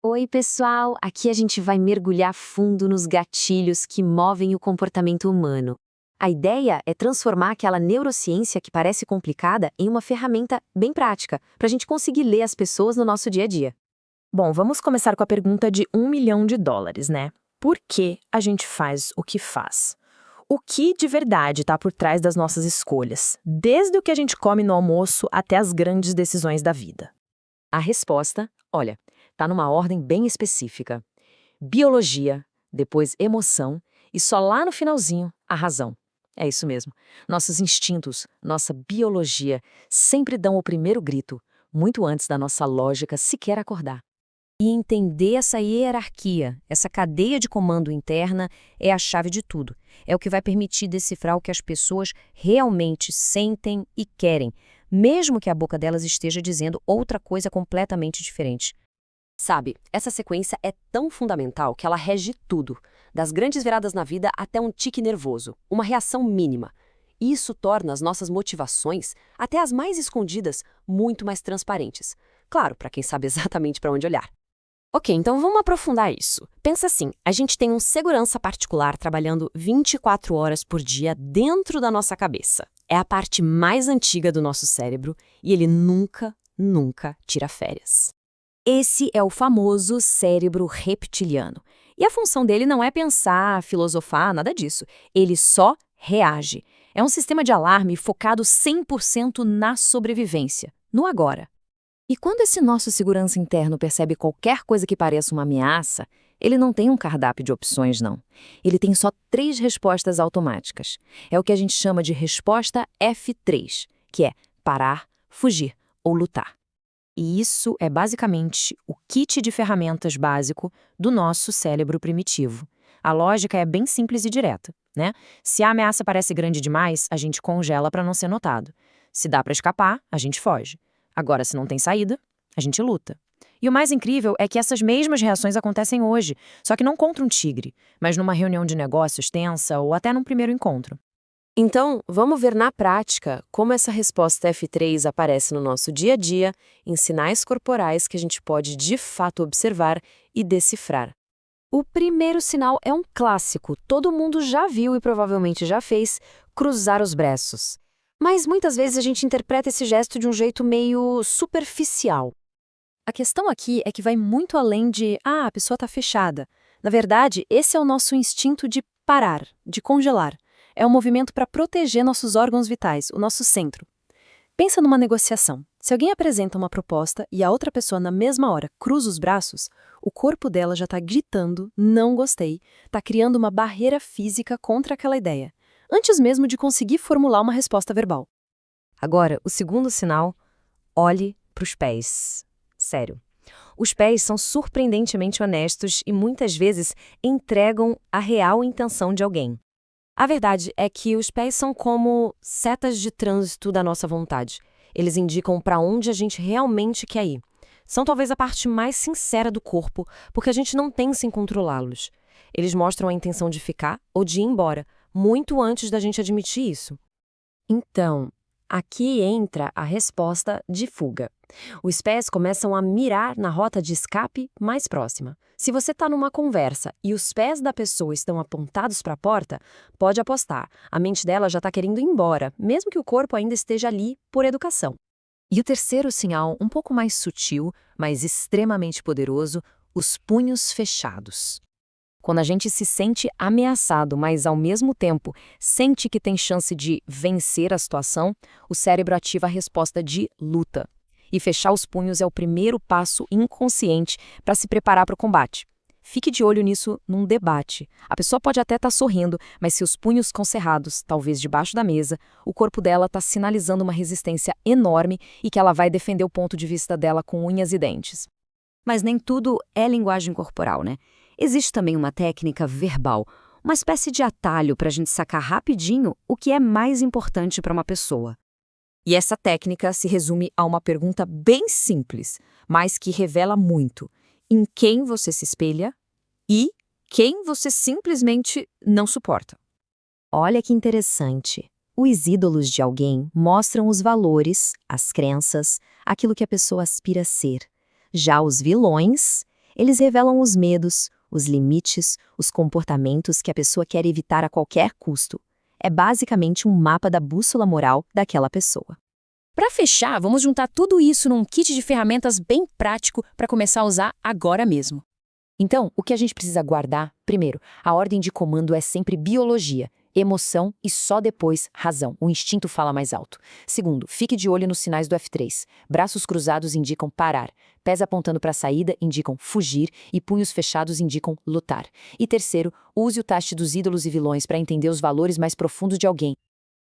Oi, pessoal! Aqui a gente vai mergulhar fundo nos gatilhos que movem o comportamento humano. A ideia é transformar aquela neurociência que parece complicada em uma ferramenta bem prática, para a gente conseguir ler as pessoas no nosso dia a dia. Bom, vamos começar com a pergunta de US$ 1 milhão, né? Por que a gente faz o que faz? O que de verdade está por trás das nossas escolhas, desde o que a gente come no almoço até as grandes decisões da vida? A resposta, olha, está numa ordem bem específica. Biologia, depois emoção e só lá no finalzinho, a razão. É isso mesmo. Nossos instintos, nossa biologia, sempre dão o primeiro grito, muito antes da nossa lógica sequer acordar. E entender essa hierarquia, essa cadeia de comando interna, é a chave de tudo. É o que vai permitir decifrar o que as pessoas realmente sentem e querem, mesmo que a boca delas esteja dizendo outra coisa completamente diferente. Sabe, essa sequência é tão fundamental que ela rege tudo, das grandes viradas na vida até um tique nervoso, uma reação mínima. E isso torna as nossas motivações, até as mais escondidas, muito mais transparentes. Claro, para quem sabe exatamente para onde olhar. Ok, então vamos aprofundar isso. Pensa assim, a gente tem um segurança particular trabalhando 24 horas por dia dentro da nossa cabeça. É a parte mais antiga do nosso cérebro e ele nunca tira férias. Esse é o famoso cérebro reptiliano. E a função dele não é pensar, filosofar, nada disso. Ele só reage. É um sistema de alarme focado 100% na sobrevivência, no agora. E quando esse nosso segurança interno percebe qualquer coisa que pareça uma ameaça, ele não tem um cardápio de opções, não. Ele tem só 3 respostas automáticas. É o que a gente chama de resposta F3, que é parar, fugir ou lutar. E isso é basicamente o kit de ferramentas básico do nosso cérebro primitivo. A lógica é bem simples e direta, né? Se a ameaça parece grande demais, a gente congela para não ser notado. Se dá para escapar, a gente foge. Agora, se não tem saída, a gente luta. E o mais incrível é que essas mesmas reações acontecem hoje, só que não contra um tigre, mas numa reunião de negócios tensa ou até num primeiro encontro. Então, vamos ver na prática como essa resposta F3 aparece no nosso dia a dia, em sinais corporais que a gente pode de fato observar e decifrar. O primeiro sinal é um clássico, todo mundo já viu e provavelmente já fez, cruzar os braços. Mas muitas vezes a gente interpreta esse gesto de um jeito meio superficial. A questão aqui é que vai muito além de, a pessoa está fechada. Na verdade, esse é o nosso instinto de parar, de congelar. É um movimento para proteger nossos órgãos vitais, o nosso centro. Pensa numa negociação. Se alguém apresenta uma proposta e a outra pessoa na mesma hora cruza os braços, o corpo dela já está gritando, não gostei, está criando uma barreira física contra aquela ideia, antes mesmo de conseguir formular uma resposta verbal. Agora, o segundo sinal, olhe para os pés. Sério. Os pés são surpreendentemente honestos e muitas vezes entregam a real intenção de alguém. A verdade é que os pés são como setas de trânsito da nossa vontade. Eles indicam para onde a gente realmente quer ir. São talvez a parte mais sincera do corpo, porque a gente não pensa em controlá-los. Eles mostram a intenção de ficar ou de ir embora, muito antes da gente admitir isso. Então, aqui entra a resposta de fuga. Os pés começam a mirar na rota de escape mais próxima. Se você está numa conversa e os pés da pessoa estão apontados para a porta, pode apostar, a mente dela já está querendo ir embora, mesmo que o corpo ainda esteja ali por educação. E o terceiro sinal, um pouco mais sutil, mas extremamente poderoso, os punhos fechados. Quando a gente se sente ameaçado, mas ao mesmo tempo sente que tem chance de vencer a situação, o cérebro ativa a resposta de luta. E fechar os punhos é o primeiro passo inconsciente para se preparar para o combate. Fique de olho nisso num debate. A pessoa pode até estar sorrindo, mas se os punhos ficam cerrados, talvez debaixo da mesa, o corpo dela está sinalizando uma resistência enorme e que ela vai defender o ponto de vista dela com unhas e dentes. Mas nem tudo é linguagem corporal, né? Existe também uma técnica verbal, uma espécie de atalho para a gente sacar rapidinho o que é mais importante para uma pessoa. E essa técnica se resume a uma pergunta bem simples, mas que revela muito: em quem você se espelha e quem você simplesmente não suporta. Olha que interessante. Os ídolos de alguém mostram os valores, as crenças, aquilo que a pessoa aspira a ser. Já os vilões, Eles revelam os medos, os limites, os comportamentos que a pessoa quer evitar a qualquer custo. É basicamente um mapa da bússola moral daquela pessoa. Para fechar, vamos juntar tudo isso num kit de ferramentas bem prático para começar a usar agora mesmo. Então, o que a gente precisa guardar? Primeiro, a ordem de comando é sempre biologia, emoção e só depois razão. O instinto fala mais alto. Segundo, fique de olho nos sinais do F3. Braços cruzados indicam parar. Pés apontando para a saída indicam fugir e punhos fechados indicam lutar. E terceiro, use o teste dos ídolos e vilões para entender os valores mais profundos de alguém.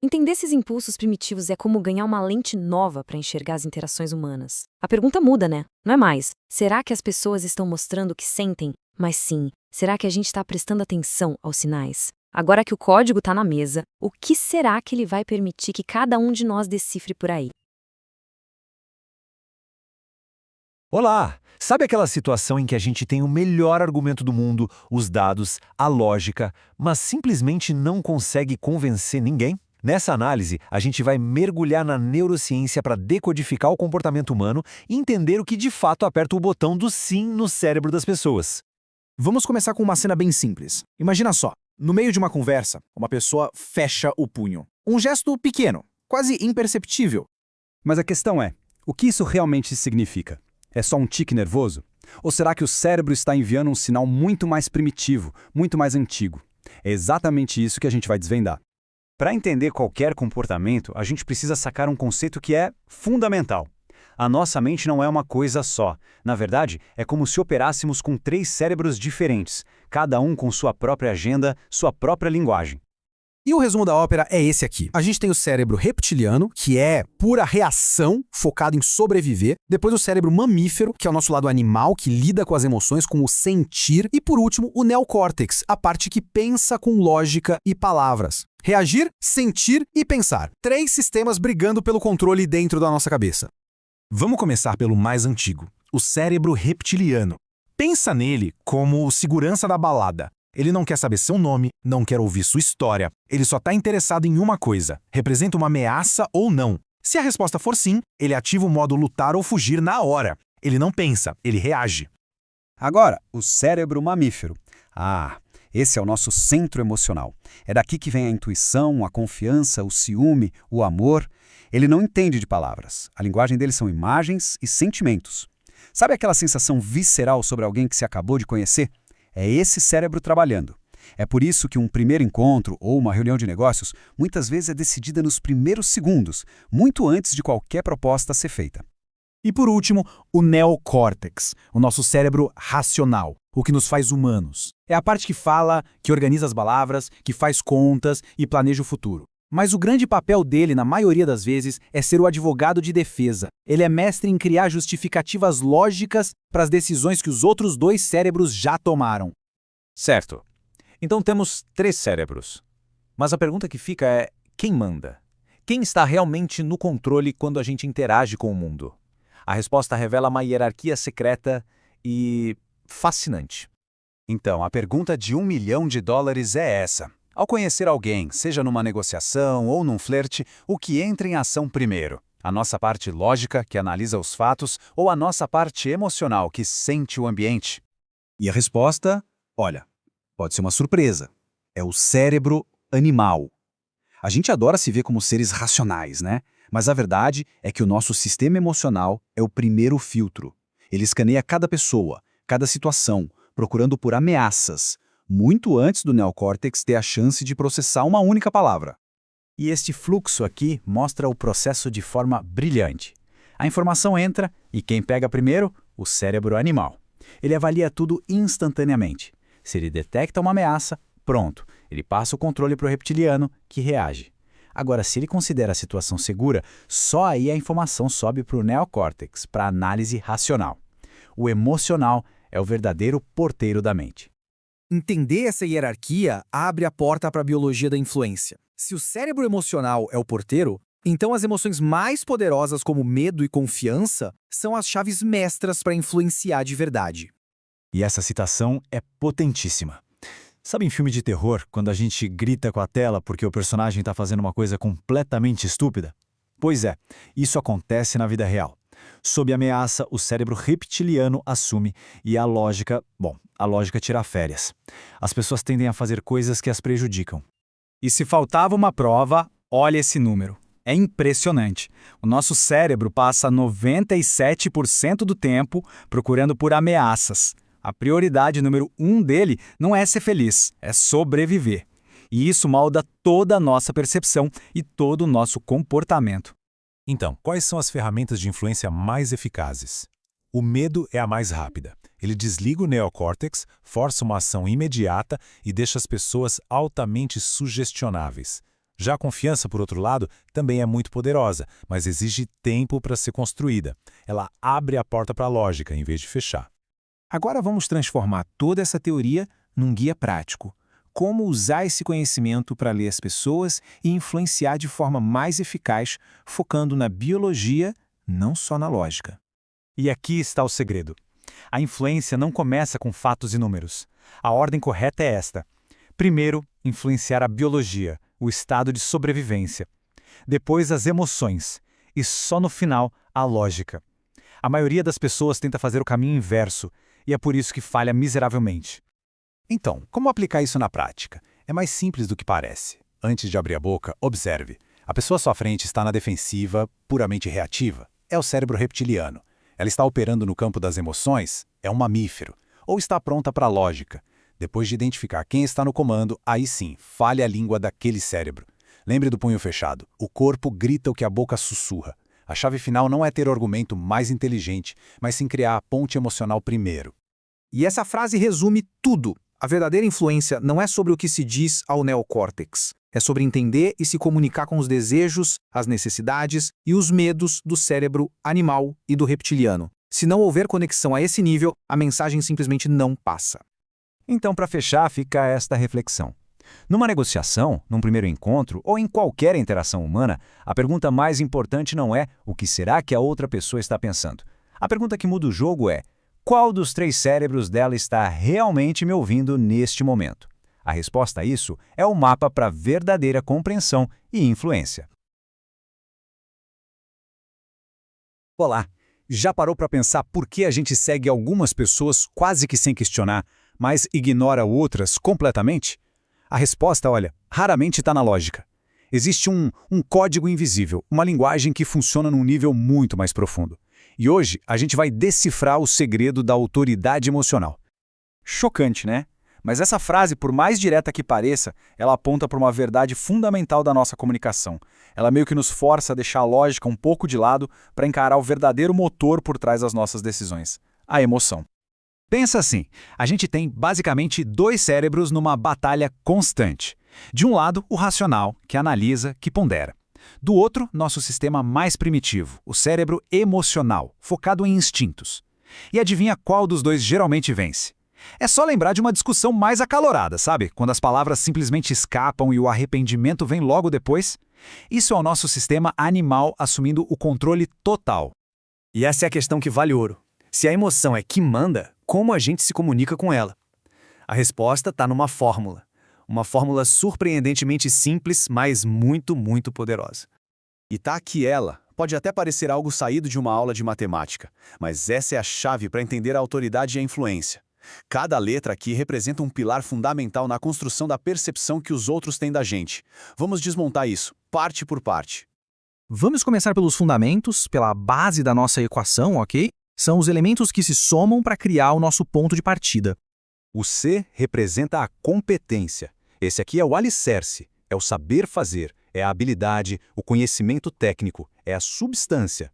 Entender esses impulsos primitivos é como ganhar uma lente nova para enxergar as interações humanas. A pergunta muda, né? Não é mais, será que as pessoas estão mostrando o que sentem? Mas sim, será que a gente está prestando atenção aos sinais? Agora que o código está na mesa, o que será que ele vai permitir que cada um de nós decifre por aí? Olá! Sabe aquela situação em que a gente tem o melhor argumento do mundo, os dados, a lógica, mas simplesmente não consegue convencer ninguém? Nessa análise, a gente vai mergulhar na neurociência para decodificar o comportamento humano e entender o que de fato aperta o botão do sim no cérebro das pessoas. Vamos começar com uma cena bem simples. Imagina só, no meio de uma conversa, uma pessoa fecha o punho. Um gesto pequeno, quase imperceptível. Mas a questão é, o que isso realmente significa? É só um tique nervoso? Ou será que o cérebro está enviando um sinal muito mais primitivo, muito mais antigo? É exatamente isso que a gente vai desvendar. Para entender qualquer comportamento, a gente precisa sacar um conceito que é fundamental. A nossa mente não é uma coisa só. Na verdade, é como se operássemos com 3 cérebros diferentes, cada um com sua própria agenda, sua própria linguagem. E o resumo da ópera é esse aqui. A gente tem o cérebro reptiliano, que é pura reação, focado em sobreviver. Depois o cérebro mamífero, que é o nosso lado animal, que lida com as emoções, com o sentir. E por último, o neocórtex, a parte que pensa com lógica e palavras. Reagir, sentir e pensar. 3 sistemas brigando pelo controle dentro da nossa cabeça. Vamos começar pelo mais antigo, o cérebro reptiliano. Pensa nele como o segurança da balada. Ele não quer saber seu nome, não quer ouvir sua história. Ele só está interessado em uma coisa: representa uma ameaça ou não. Se a resposta for sim, ele ativa o modo lutar ou fugir na hora. Ele não pensa, ele reage. Agora, o cérebro mamífero. Esse é o nosso centro emocional. É daqui que vem a intuição, a confiança, o ciúme, o amor. Ele não entende de palavras. A linguagem dele são imagens e sentimentos. Sabe aquela sensação visceral sobre alguém que se acabou de conhecer? É esse cérebro trabalhando. É por isso que um primeiro encontro ou uma reunião de negócios muitas vezes é decidida nos primeiros segundos, muito antes de qualquer proposta ser feita. E por último, o neocórtex, o nosso cérebro racional, o que nos faz humanos. É a parte que fala, que organiza as palavras, que faz contas e planeja o futuro. Mas o grande papel dele, na maioria das vezes, é ser o advogado de defesa. Ele é mestre em criar justificativas lógicas para as decisões que os outros 2 cérebros já tomaram. Certo. Então temos 3 cérebros. Mas a pergunta que fica é: quem manda? Quem está realmente no controle quando a gente interage com o mundo? A resposta revela uma hierarquia secreta e fascinante. Então, a pergunta de $1 milhão é essa. Ao conhecer alguém, seja numa negociação ou num flerte, o que entra em ação primeiro? A nossa parte lógica, que analisa os fatos, ou a nossa parte emocional, que sente o ambiente? E a resposta, olha, pode ser uma surpresa. É o cérebro animal. A gente adora se ver como seres racionais, né? Mas a verdade é que o nosso sistema emocional é o primeiro filtro. Ele escaneia cada pessoa, cada situação, procurando por ameaças, muito antes do neocórtex ter a chance de processar uma única palavra. E este fluxo aqui mostra o processo de forma brilhante. A informação entra e quem pega primeiro? O cérebro animal. Ele avalia tudo instantaneamente. Se ele detecta uma ameaça, pronto, ele passa o controle para o reptiliano, que reage. Agora, se ele considera a situação segura, só aí a informação sobe para o neocórtex, para a análise racional. O emocional é o verdadeiro porteiro da mente. Entender essa hierarquia abre a porta para a biologia da influência. Se o cérebro emocional é o porteiro, então as emoções mais poderosas como medo e confiança são as chaves mestras para influenciar de verdade. E essa citação é potentíssima. Sabe em filme de terror, quando a gente grita com a tela porque o personagem está fazendo uma coisa completamente estúpida? Pois é, isso acontece na vida real. Sob ameaça, o cérebro reptiliano assume e a lógica tira férias. As pessoas tendem a fazer coisas que as prejudicam. E se faltava uma prova, olha esse número. É impressionante. O nosso cérebro passa 97% do tempo procurando por ameaças. A prioridade número 1 dele não é ser feliz, é sobreviver. E isso molda toda a nossa percepção e todo o nosso comportamento. Então, quais são as ferramentas de influência mais eficazes? O medo é a mais rápida. Ele desliga o neocórtex, força uma ação imediata e deixa as pessoas altamente sugestionáveis. Já a confiança, por outro lado, também é muito poderosa, mas exige tempo para ser construída. Ela abre a porta para a lógica, em vez de fechar. Agora vamos transformar toda essa teoria num guia prático. Como usar esse conhecimento para ler as pessoas e influenciar de forma mais eficaz, focando na biologia, não só na lógica. E aqui está o segredo. A influência não começa com fatos e números. A ordem correta é esta. Primeiro, influenciar a biologia, o estado de sobrevivência. Depois, as emoções. E só no final, a lógica. A maioria das pessoas tenta fazer o caminho inverso, e é por isso que falha miseravelmente. Então, como aplicar isso na prática? É mais simples do que parece. Antes de abrir a boca, observe. A pessoa à sua frente está na defensiva, puramente reativa. É o cérebro reptiliano. Ela está operando no campo das emoções? É um mamífero. Ou está pronta para a lógica? Depois de identificar quem está no comando, aí sim, fale a língua daquele cérebro. Lembre do punho fechado. O corpo grita o que a boca sussurra. A chave final não é ter o argumento mais inteligente, mas sim criar a ponte emocional primeiro. E essa frase resume tudo. A verdadeira influência não é sobre o que se diz ao neocórtex. É sobre entender e se comunicar com os desejos, as necessidades e os medos do cérebro animal e do reptiliano. Se não houver conexão a esse nível, a mensagem simplesmente não passa. Então, para fechar, fica esta reflexão. Numa negociação, num primeiro encontro ou em qualquer interação humana, a pergunta mais importante não é o que será que a outra pessoa está pensando. A pergunta que muda o jogo é: qual dos 3 cérebros dela está realmente me ouvindo neste momento? A resposta a isso é o mapa para verdadeira compreensão e influência. Olá! Já parou para pensar por que a gente segue algumas pessoas quase que sem questionar, mas ignora outras completamente? A resposta, olha, raramente está na lógica. Existe um código invisível, uma linguagem que funciona num nível muito mais profundo. E hoje a gente vai decifrar o segredo da autoridade emocional. Chocante, né? Mas essa frase, por mais direta que pareça, ela aponta para uma verdade fundamental da nossa comunicação. Ela meio que nos força a deixar a lógica um pouco de lado para encarar o verdadeiro motor por trás das nossas decisões: a emoção. Pensa assim, a gente tem basicamente 2 cérebros numa batalha constante. De um lado, o racional, que analisa, que pondera. Do outro, nosso sistema mais primitivo, o cérebro emocional, focado em instintos. E adivinha qual dos 2 geralmente vence? É só lembrar de uma discussão mais acalorada, sabe? Quando as palavras simplesmente escapam e o arrependimento vem logo depois. Isso é o nosso sistema animal assumindo o controle total. E essa é a questão que vale ouro. Se a emoção é que manda, como a gente se comunica com ela? A resposta está numa fórmula. Uma fórmula surpreendentemente simples, mas muito, muito poderosa. E tá aqui ela. Pode até parecer algo saído de uma aula de matemática, mas essa é a chave para entender a autoridade e a influência. Cada letra aqui representa um pilar fundamental na construção da percepção que os outros têm da gente. Vamos desmontar isso, parte por parte. Vamos começar pelos fundamentos, pela base da nossa equação, ok? São os elementos que se somam para criar o nosso ponto de partida. O C representa a competência. Esse aqui é o alicerce, é o saber fazer, é a habilidade, o conhecimento técnico, é a substância.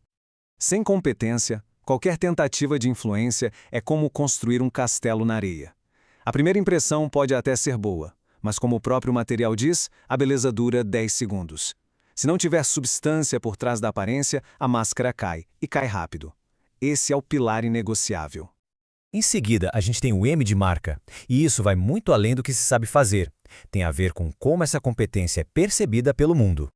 Sem competência, qualquer tentativa de influência é como construir um castelo na areia. A primeira impressão pode até ser boa, mas como o próprio material diz, a beleza dura 10 segundos. Se não tiver substância por trás da aparência, a máscara cai, e cai rápido. Esse é o pilar inegociável. Em seguida, a gente tem o M de marca, e isso vai muito além do que se sabe fazer. Tem a ver com como essa competência é percebida pelo mundo.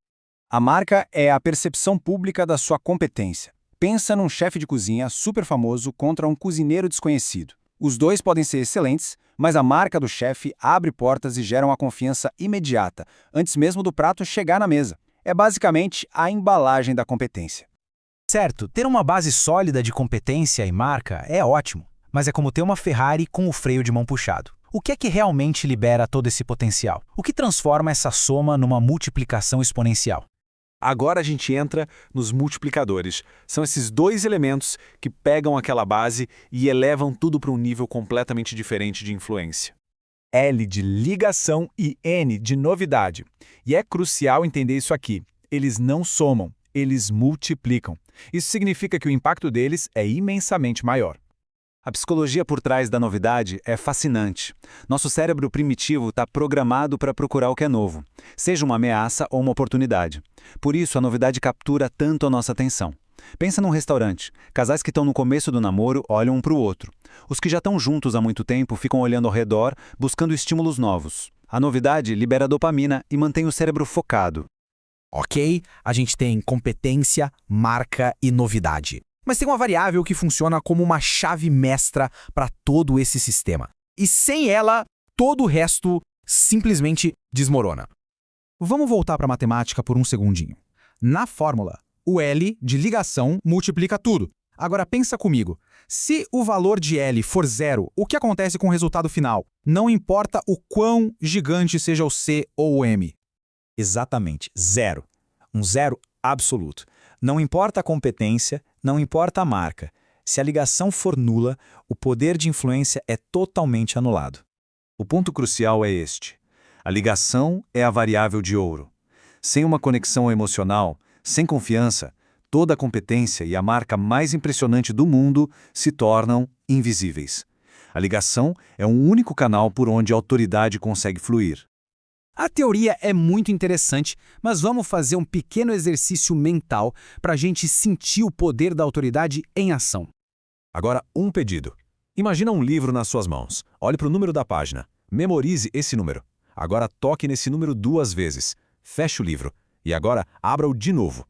A marca é a percepção pública da sua competência. Pensa num chefe de cozinha super famoso contra um cozinheiro desconhecido. Os 2 podem ser excelentes, mas a marca do chefe abre portas e gera uma confiança imediata, antes mesmo do prato chegar na mesa. É basicamente a embalagem da competência. Certo, ter uma base sólida de competência e marca é ótimo, mas é como ter uma Ferrari com o freio de mão puxado. O que é que realmente libera todo esse potencial? O que transforma essa soma numa multiplicação exponencial? Agora a gente entra nos multiplicadores. São esses dois elementos que pegam aquela base e elevam tudo para um nível completamente diferente de influência. L de ligação e N de novidade. E é crucial entender isso aqui. Eles não somam, eles multiplicam. Isso significa que o impacto deles é imensamente maior. A psicologia por trás da novidade é fascinante. Nosso cérebro primitivo está programado para procurar o que é novo, seja uma ameaça ou uma oportunidade. Por isso, a novidade captura tanto a nossa atenção. Pensa num restaurante. Casais que estão no começo do namoro olham um para o outro. Os que já estão juntos há muito tempo ficam olhando ao redor, buscando estímulos novos. A novidade libera dopamina e mantém o cérebro focado. Ok, a gente tem competência, marca e novidade. Mas tem uma variável que funciona como uma chave mestra para todo esse sistema. E sem ela, todo o resto simplesmente desmorona. Vamos voltar para a matemática por um segundinho. Na fórmula, o L de ligação multiplica tudo. Agora pensa comigo. Se o valor de L for zero, o que acontece com o resultado final? Não importa o quão gigante seja o C ou o M. Exatamente, zero. Um zero absoluto. Não importa a competência, não importa a marca. Se a ligação for nula, o poder de influência é totalmente anulado. O ponto crucial é este. A ligação é a variável de ouro. Sem uma conexão emocional, sem confiança, toda a competência e a marca mais impressionante do mundo se tornam invisíveis. A ligação é um único canal por onde a autoridade consegue fluir. A teoria é muito interessante, mas vamos fazer um pequeno exercício mental para a gente sentir o poder da autoridade em ação. Agora, um pedido. Imagina um livro nas suas mãos. Olhe para o número da página. Memorize esse número. Agora toque nesse número 2 vezes. Feche o livro. E agora abra-o de novo.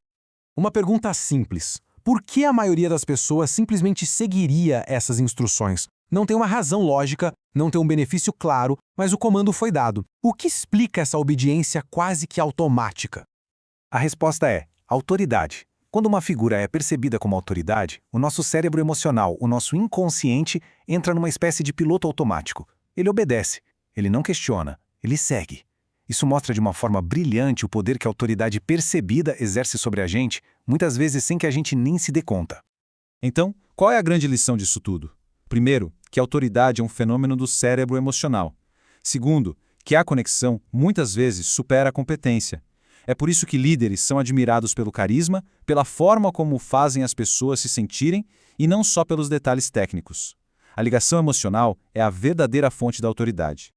Uma pergunta simples. Por que a maioria das pessoas simplesmente seguiria essas instruções? Não tem uma razão lógica, não tem um benefício claro, mas o comando foi dado. O que explica essa obediência quase que automática? A resposta é autoridade. Quando uma figura é percebida como autoridade, o nosso cérebro emocional, o nosso inconsciente, entra numa espécie de piloto automático. Ele obedece, ele não questiona, ele segue. Isso mostra de uma forma brilhante o poder que a autoridade percebida exerce sobre a gente, muitas vezes sem que a gente nem se dê conta. Então, qual é a grande lição disso tudo? Primeiro, que a autoridade é um fenômeno do cérebro emocional. Segundo, que a conexão, muitas vezes, supera a competência. É por isso que líderes são admirados pelo carisma, pela forma como fazem as pessoas se sentirem e não só pelos detalhes técnicos. A ligação emocional é a verdadeira fonte da autoridade.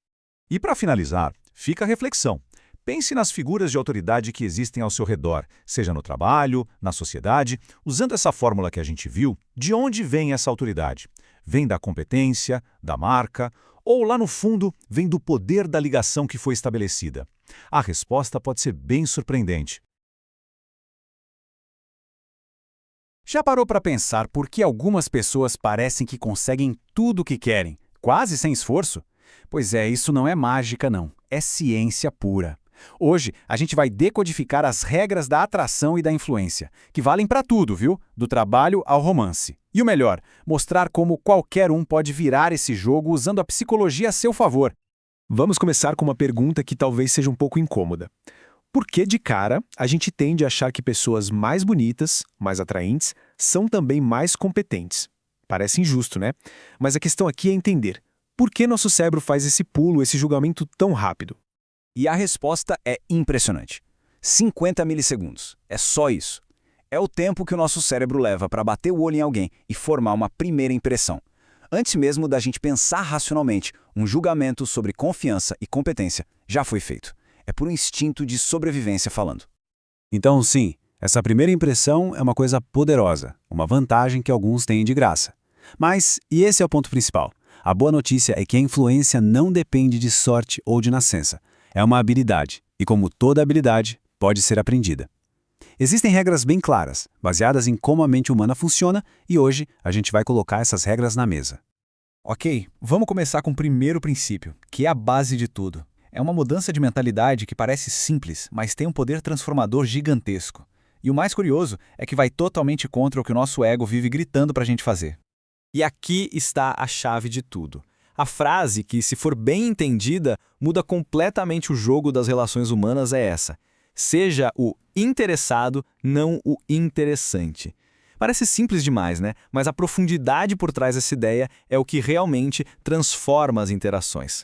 E para finalizar, fica a reflexão. Pense nas figuras de autoridade que existem ao seu redor, seja no trabalho, na sociedade. Usando essa fórmula que a gente viu, de onde vem essa autoridade? Vem da competência, da marca, ou lá no fundo, vem do poder da ligação que foi estabelecida? A resposta pode ser bem surpreendente. Já parou para pensar por que algumas pessoas parecem que conseguem tudo o que querem, quase sem esforço? Pois é, isso não é mágica não, é ciência pura. Hoje, a gente vai decodificar as regras da atração e da influência, que valem para tudo, viu? Do trabalho ao romance. E o melhor, mostrar como qualquer um pode virar esse jogo usando a psicologia a seu favor. Vamos começar com uma pergunta que talvez seja um pouco incômoda. Por que, de cara, a gente tende a achar que pessoas mais bonitas, mais atraentes, são também mais competentes? Parece injusto, né? Mas a questão aqui é entender por que nosso cérebro faz esse pulo, esse julgamento tão rápido. E a resposta é impressionante. 50 milissegundos. É só isso. É o tempo que o nosso cérebro leva para bater o olho em alguém e formar uma primeira impressão. Antes mesmo da gente pensar racionalmente, um julgamento sobre confiança e competência já foi feito. É por um instinto de sobrevivência falando. Então, sim, essa primeira impressão é uma coisa poderosa, uma vantagem que alguns têm de graça. Mas, e esse é o ponto principal, a boa notícia é que a influência não depende de sorte ou de nascença. É uma habilidade, e como toda habilidade, pode ser aprendida. Existem regras bem claras, baseadas em como a mente humana funciona, e hoje a gente vai colocar essas regras na mesa. Ok, vamos começar com o primeiro princípio, que é a base de tudo. É uma mudança de mentalidade que parece simples, mas tem um poder transformador gigantesco. E o mais curioso é que vai totalmente contra o que o nosso ego vive gritando para a gente fazer. E aqui está a chave de tudo. A frase que, se for bem entendida, muda completamente o jogo das relações humanas é essa: seja o interessado, não o interessante. Parece simples demais, né? Mas a profundidade por trás dessa ideia é o que realmente transforma as interações.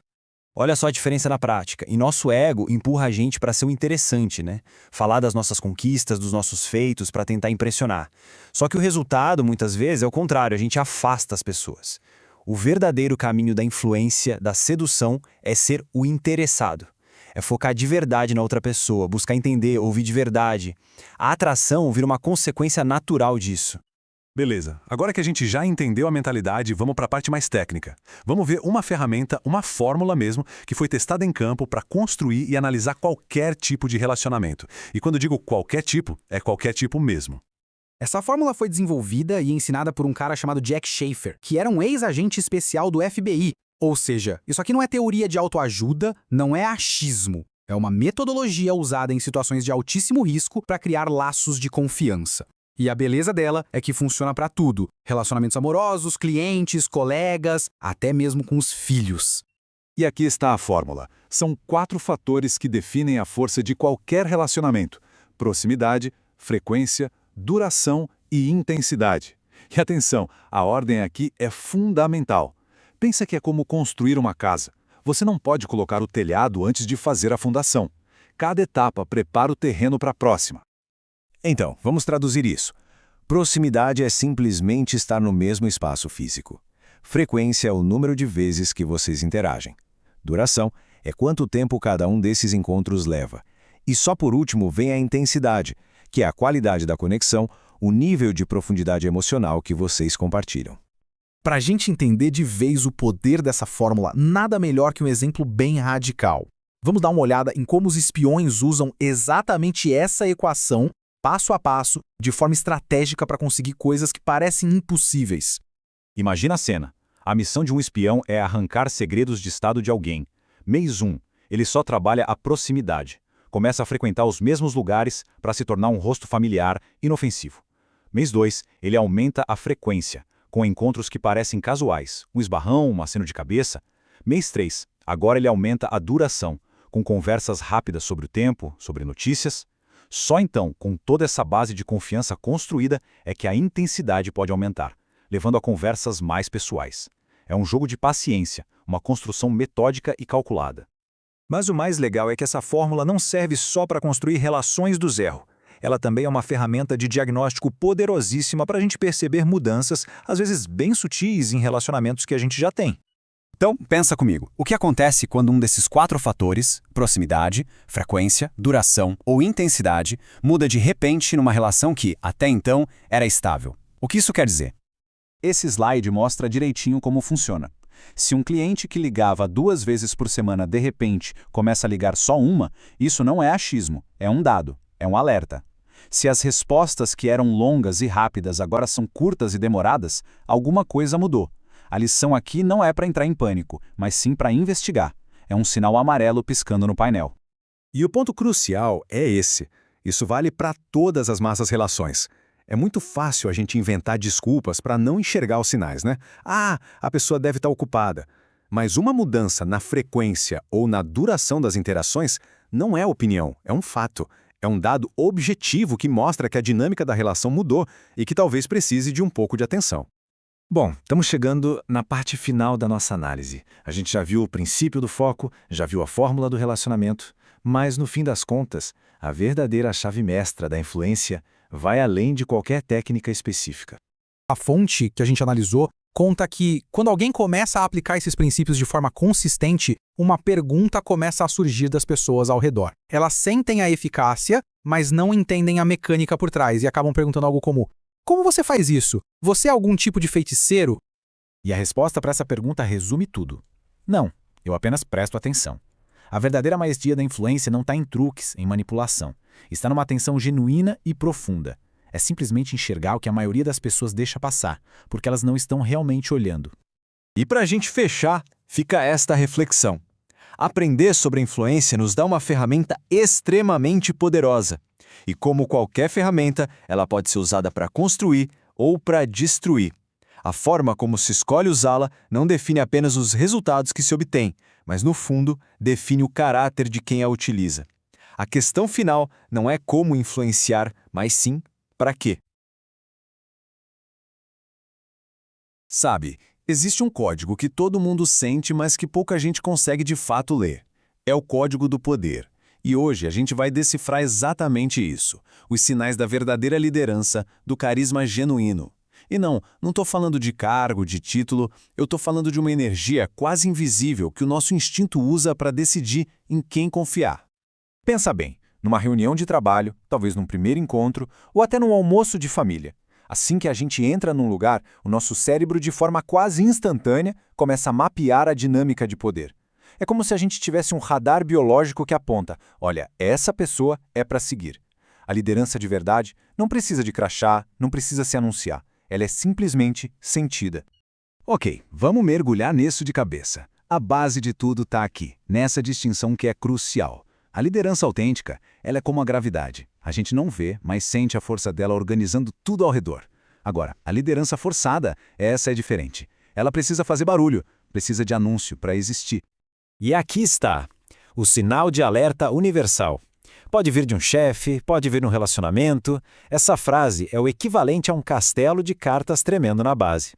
Olha só a diferença na prática. E nosso ego empurra a gente para ser o interessante, né? Falar das nossas conquistas, dos nossos feitos, para tentar impressionar. Só que o resultado, muitas vezes, é o contrário, a gente afasta as pessoas. O verdadeiro caminho da influência, da sedução, é ser o interessado. É focar de verdade na outra pessoa, buscar entender, ouvir de verdade. A atração vira uma consequência natural disso. Beleza, agora que a gente já entendeu a mentalidade, vamos para a parte mais técnica. Vamos ver uma ferramenta, uma fórmula mesmo, que foi testada em campo para construir e analisar qualquer tipo de relacionamento. E quando digo qualquer tipo, é qualquer tipo mesmo. Essa fórmula foi desenvolvida e ensinada por um cara chamado Jack Schaefer, que era um ex-agente especial do FBI. Ou seja, isso aqui não é teoria de autoajuda, não é achismo. É uma metodologia usada em situações de altíssimo risco para criar laços de confiança. E a beleza dela é que funciona para tudo: relacionamentos amorosos, clientes, colegas, até mesmo com os filhos. E aqui está a fórmula. São 4 fatores que definem a força de qualquer relacionamento: proximidade, frequência, duração e intensidade. E atenção, a ordem aqui é fundamental. Pensa que é como construir uma casa. Você não pode colocar o telhado antes de fazer a fundação. Cada etapa prepara o terreno para a próxima. Então, vamos traduzir isso. Proximidade é simplesmente estar no mesmo espaço físico. Frequência é o número de vezes que vocês interagem. Duração é quanto tempo cada um desses encontros leva. E só por último vem a intensidade, que é a qualidade da conexão, o nível de profundidade emocional que vocês compartilham. Para a gente entender de vez o poder dessa fórmula, nada melhor que um exemplo bem radical. Vamos dar uma olhada em como os espiões usam exatamente essa equação, passo a passo, de forma estratégica para conseguir coisas que parecem impossíveis. Imagina a cena. A missão de um espião é arrancar segredos de estado de alguém. Mês 1, ele só trabalha a proximidade. Começa a frequentar os mesmos lugares para se tornar um rosto familiar, inofensivo. Mês 2, ele aumenta a frequência, com encontros que parecem casuais, um esbarrão, um aceno de cabeça. Mês 3, agora ele aumenta a duração, com conversas rápidas sobre o tempo, sobre notícias. Só então, com toda essa base de confiança construída, é que a intensidade pode aumentar, levando a conversas mais pessoais. É um jogo de paciência, uma construção metódica e calculada. Mas o mais legal é que essa fórmula não serve só para construir relações do zero. Ela também é uma ferramenta de diagnóstico poderosíssima para a gente perceber mudanças, às vezes bem sutis, em relacionamentos que a gente já tem. Então, pensa comigo. O que acontece quando um desses 4 fatores, proximidade, frequência, duração ou intensidade, muda de repente numa relação que, até então, era estável? O que isso quer dizer? Esse slide mostra direitinho como funciona. Se um cliente que ligava 2 vezes por semana, de repente, começa a ligar só uma, isso não é achismo, é um dado, é um alerta. Se as respostas que eram longas e rápidas agora são curtas e demoradas, alguma coisa mudou. A lição aqui não é para entrar em pânico, mas sim para investigar. É um sinal amarelo piscando no painel. E o ponto crucial é esse. Isso vale para todas as massas relações. É muito fácil a gente inventar desculpas para não enxergar os sinais, né? Ah, a pessoa deve estar ocupada. Mas uma mudança na frequência ou na duração das interações não é opinião, é um fato. É um dado objetivo que mostra que a dinâmica da relação mudou e que talvez precise de um pouco de atenção. Bom, estamos chegando na parte final da nossa análise. A gente já viu o princípio do foco, já viu a fórmula do relacionamento, mas no fim das contas, a verdadeira chave mestra da influência vai além de qualquer técnica específica. A fonte que a gente analisou conta que, quando alguém começa a aplicar esses princípios de forma consistente, uma pergunta começa a surgir das pessoas ao redor. Elas sentem a eficácia, mas não entendem a mecânica por trás e acabam perguntando algo como: como você faz isso? Você é algum tipo de feiticeiro? E a resposta para essa pergunta resume tudo. Não, eu apenas presto atenção. A verdadeira maestria da influência não está em truques, em manipulação. Está numa atenção genuína e profunda. É simplesmente enxergar o que a maioria das pessoas deixa passar, porque elas não estão realmente olhando. E para a gente fechar, fica esta reflexão. Aprender sobre a influência nos dá uma ferramenta extremamente poderosa. E como qualquer ferramenta, ela pode ser usada para construir ou para destruir. A forma como se escolhe usá-la não define apenas os resultados que se obtém, mas, no fundo, define o caráter de quem a utiliza. A questão final não é como influenciar, mas sim para quê. Sabe, existe um código que todo mundo sente, mas que pouca gente consegue de fato ler. É o código do poder. E hoje a gente vai decifrar exatamente isso, os sinais da verdadeira liderança, do carisma genuíno. E não estou falando de cargo, de título, eu estou falando de uma energia quase invisível que o nosso instinto usa para decidir em quem confiar. Pensa bem, numa reunião de trabalho, talvez num primeiro encontro, ou até num almoço de família. Assim que a gente entra num lugar, o nosso cérebro, de forma quase instantânea, começa a mapear a dinâmica de poder. É como se a gente tivesse um radar biológico que aponta, olha, essa pessoa é para seguir. A liderança de verdade não precisa de crachá, não precisa se anunciar. Ela é simplesmente sentida. Ok, vamos mergulhar nisso de cabeça. A base de tudo está aqui, nessa distinção que é crucial. A liderança autêntica, ela é como a gravidade. A gente não vê, mas sente a força dela organizando tudo ao redor. Agora, a liderança forçada, essa é diferente. Ela precisa fazer barulho, precisa de anúncio para existir. E aqui está, o sinal de alerta universal. Pode vir de um chefe, pode vir num relacionamento. Essa frase é o equivalente a um castelo de cartas tremendo na base.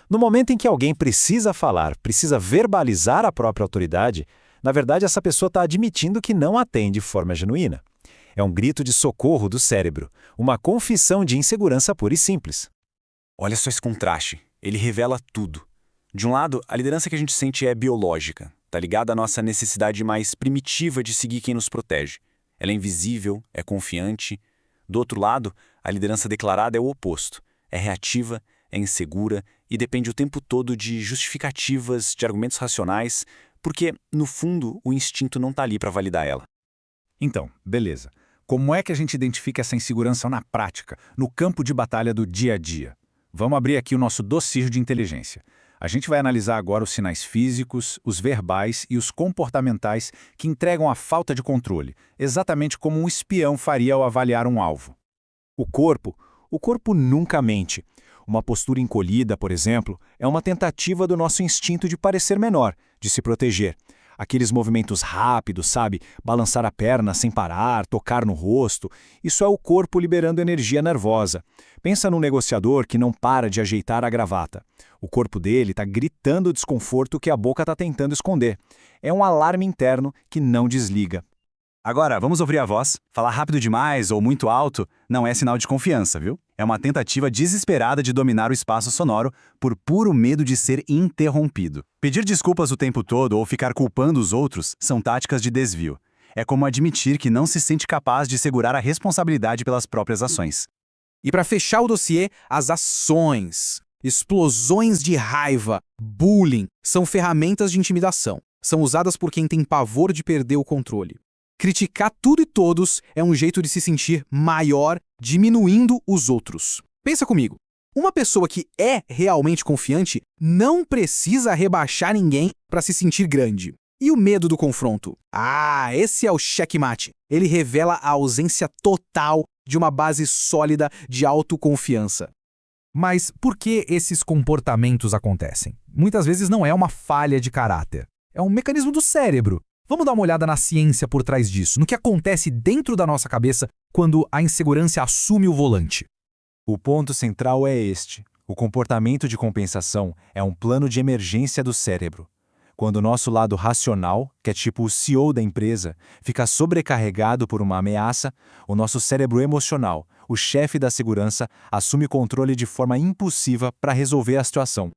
No momento em que alguém precisa falar, precisa verbalizar a própria autoridade, na verdade essa pessoa está admitindo que não a tem de forma genuína. É um grito de socorro do cérebro, uma confissão de insegurança pura e simples. Olha só esse contraste, ele revela tudo. De um lado, a liderança que a gente sente é biológica, está ligada à nossa necessidade mais primitiva de seguir quem nos protege. Ela é invisível, é confiante. Do outro lado, a liderança declarada é o oposto. É reativa, é insegura e depende o tempo todo de justificativas, de argumentos racionais, porque, no fundo, o instinto não está ali para validar ela. Então, beleza. Como é que a gente identifica essa insegurança na prática, no campo de batalha do dia a dia? Vamos abrir aqui o nosso dossiê de inteligência. A gente vai analisar agora os sinais físicos, os verbais e os comportamentais que entregam a falta de controle, exatamente como um espião faria ao avaliar um alvo. O corpo nunca mente. Uma postura encolhida, por exemplo, é uma tentativa do nosso instinto de parecer menor, de se proteger. Aqueles movimentos rápidos, sabe? Balançar a perna sem parar, tocar no rosto. Isso é o corpo liberando energia nervosa. Pensa num negociador que não para de ajeitar a gravata. O corpo dele está gritando o desconforto que a boca está tentando esconder. É um alarme interno que não desliga. Agora, vamos ouvir a voz. Falar rápido demais ou muito alto não é sinal de confiança, viu? É uma tentativa desesperada de dominar o espaço sonoro por puro medo de ser interrompido. Pedir desculpas o tempo todo ou ficar culpando os outros são táticas de desvio. É como admitir que não se sente capaz de segurar a responsabilidade pelas próprias ações. E para fechar o dossiê, as ações. Explosões de raiva, bullying, são ferramentas de intimidação. São usadas por quem tem pavor de perder o controle. Criticar tudo e todos é um jeito de se sentir maior, diminuindo os outros. Pensa comigo. Uma pessoa que é realmente confiante não precisa rebaixar ninguém para se sentir grande. E o medo do confronto? Ah, esse é o checkmate. Ele revela a ausência total de uma base sólida de autoconfiança. Mas por que esses comportamentos acontecem? Muitas vezes não é uma falha de caráter. É um mecanismo do cérebro. Vamos dar uma olhada na ciência por trás disso, no que acontece dentro da nossa cabeça quando a insegurança assume o volante. O ponto central é este. O comportamento de compensação é um plano de emergência do cérebro. Quando o nosso lado racional, que é tipo o CEO da empresa, fica sobrecarregado por uma ameaça, o nosso cérebro emocional, o chefe da segurança, assume controle de forma impulsiva para resolver a situação.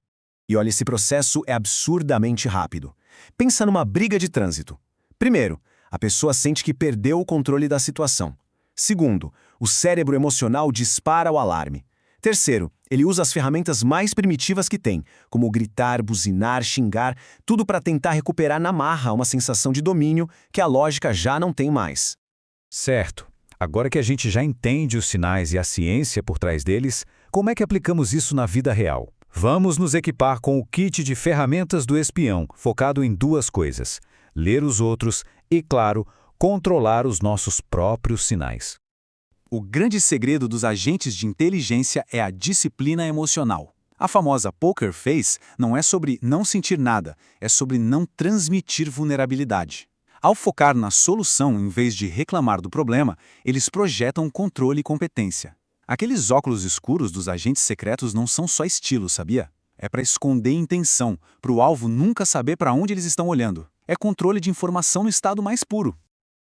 E olha, esse processo é absurdamente rápido. Pensa numa briga de trânsito. Primeiro, a pessoa sente que perdeu o controle da situação. Segundo, o cérebro emocional dispara o alarme. Terceiro, ele usa as ferramentas mais primitivas que tem, como gritar, buzinar, xingar, tudo para tentar recuperar na marra uma sensação de domínio que a lógica já não tem mais. Certo. Agora que a gente já entende os sinais e a ciência por trás deles, como é que aplicamos isso na vida real? Vamos nos equipar com o kit de ferramentas do espião, focado em duas coisas: ler os outros e, claro, controlar os nossos próprios sinais. O grande segredo dos agentes de inteligência é a disciplina emocional. A famosa poker face não é sobre não sentir nada, é sobre não transmitir vulnerabilidade. Ao focar na solução em vez de reclamar do problema, eles projetam controle e competência. Aqueles óculos escuros dos agentes secretos não são só estilo, sabia? É para esconder intenção, para o alvo nunca saber para onde eles estão olhando. É controle de informação no estado mais puro.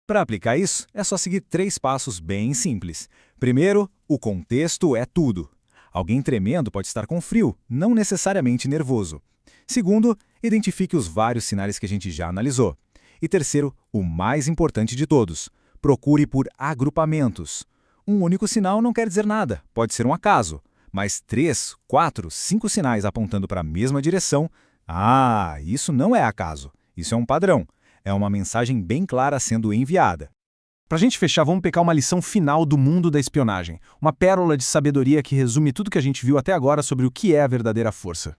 Para aplicar isso, é só seguir 3 passos bem simples. Primeiro, o contexto é tudo. Alguém tremendo pode estar com frio, não necessariamente nervoso. Segundo, identifique os vários sinais que a gente já analisou. E terceiro, o mais importante de todos, procure por agrupamentos. Um único sinal não quer dizer nada, pode ser um acaso. Mas 3, 4, 5 sinais apontando para a mesma direção, isso não é acaso, isso é um padrão. É uma mensagem bem clara sendo enviada. Pra gente fechar, vamos pegar uma lição final do mundo da espionagem. Uma pérola de sabedoria que resume tudo que a gente viu até agora sobre o que é a verdadeira força.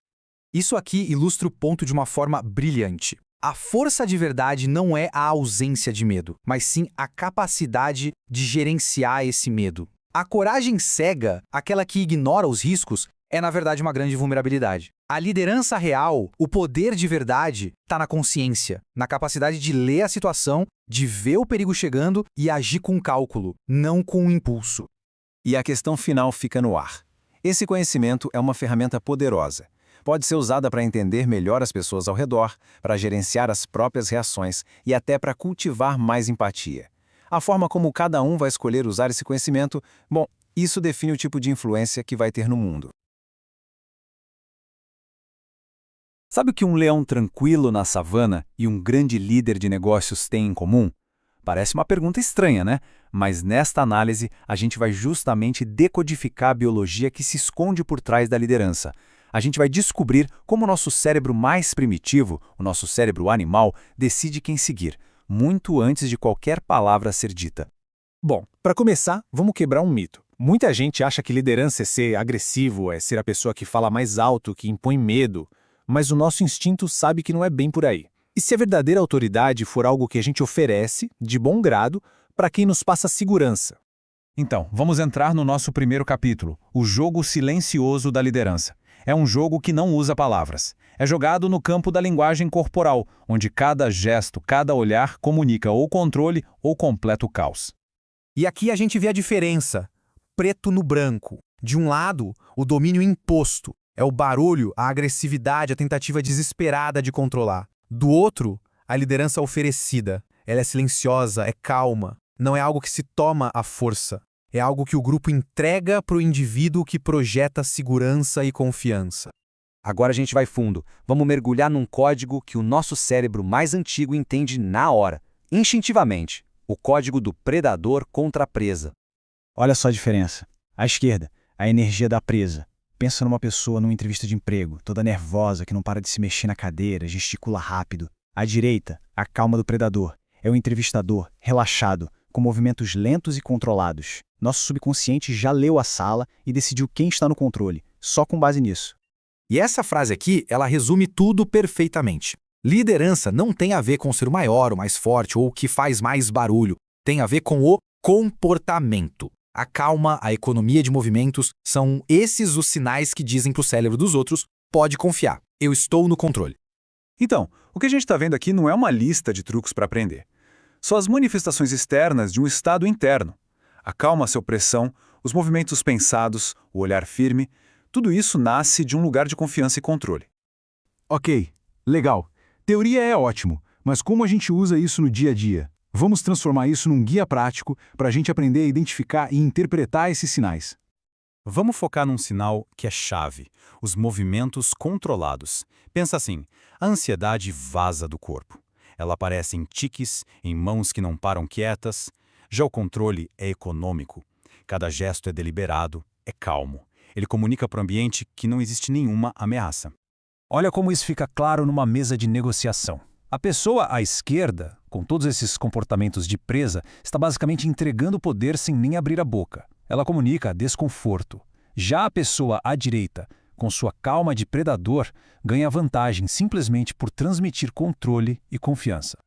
Isso aqui ilustra o ponto de uma forma brilhante. A força de verdade não é a ausência de medo, mas sim a capacidade de gerenciar esse medo. A coragem cega, aquela que ignora os riscos, é na verdade uma grande vulnerabilidade. A liderança real, o poder de verdade, está na consciência, na capacidade de ler a situação, de ver o perigo chegando e agir com cálculo, não com impulso. E a questão final fica no ar. Esse conhecimento é uma ferramenta poderosa. Pode ser usada para entender melhor as pessoas ao redor, para gerenciar as próprias reações e até para cultivar mais empatia. A forma como cada um vai escolher usar esse conhecimento, isso define o tipo de influência que vai ter no mundo. Sabe o que um leão tranquilo na savana e um grande líder de negócios têm em comum? Parece uma pergunta estranha, né? Mas nesta análise, a gente vai justamente decodificar a biologia que se esconde por trás da liderança. A gente vai descobrir como o nosso cérebro mais primitivo, o nosso cérebro animal, decide quem seguir, muito antes de qualquer palavra ser dita. Bom, para começar, vamos quebrar um mito. Muita gente acha que liderança é ser agressivo, é ser a pessoa que fala mais alto, que impõe medo. Mas o nosso instinto sabe que não é bem por aí. E se a verdadeira autoridade for algo que a gente oferece, de bom grado, para quem nos passa segurança? Então, vamos entrar no nosso primeiro capítulo, o jogo silencioso da liderança. É um jogo que não usa palavras. É jogado no campo da linguagem corporal, onde cada gesto, cada olhar comunica ou controle ou completo caos. E aqui a gente vê a diferença, preto no branco. De um lado, o domínio imposto. É o barulho, a agressividade, a tentativa desesperada de controlar. Do outro, a liderança oferecida. Ela é silenciosa, é calma. Não é algo que se toma à força. É algo que o grupo entrega para o indivíduo que projeta segurança e confiança. Agora a gente vai fundo. Vamos mergulhar num código que o nosso cérebro mais antigo entende na hora, instintivamente. O código do predador contra a presa. Olha só a diferença. À esquerda, a energia da presa. Pensa numa pessoa numa entrevista de emprego, toda nervosa, que não para de se mexer na cadeira, gesticula rápido. À direita, a calma do predador. É o entrevistador, relaxado, com movimentos lentos e controlados. Nosso subconsciente já leu a sala e decidiu quem está no controle, só com base nisso. E essa frase aqui, ela resume tudo perfeitamente. Liderança não tem a ver com ser o maior, o mais forte ou o que faz mais barulho. Tem a ver com o comportamento. A calma, a economia de movimentos, são esses os sinais que dizem para o cérebro dos outros: pode confiar, eu estou no controle. Então, o que a gente está vendo aqui não é uma lista de truques para aprender. São as manifestações externas de um estado interno. A calma, a sua pressão, os movimentos pensados, o olhar firme, tudo isso nasce de um lugar de confiança e controle. Ok, legal. Teoria é ótimo, mas como a gente usa isso no dia a dia? Vamos transformar isso num guia prático para a gente aprender a identificar e interpretar esses sinais. Vamos focar num sinal que é chave, os movimentos controlados. Pensa assim, a ansiedade vaza do corpo. Ela aparece em tiques, em mãos que não param quietas. Já o controle é econômico. Cada gesto é deliberado, é calmo. Ele comunica para o ambiente que não existe nenhuma ameaça. Olha como isso fica claro numa mesa de negociação. A pessoa à esquerda, com todos esses comportamentos de presa, está basicamente entregando o poder sem nem abrir a boca. Ela comunica desconforto. Já a pessoa à direita, com sua calma de predador, ganha vantagem simplesmente por transmitir controle e confiança.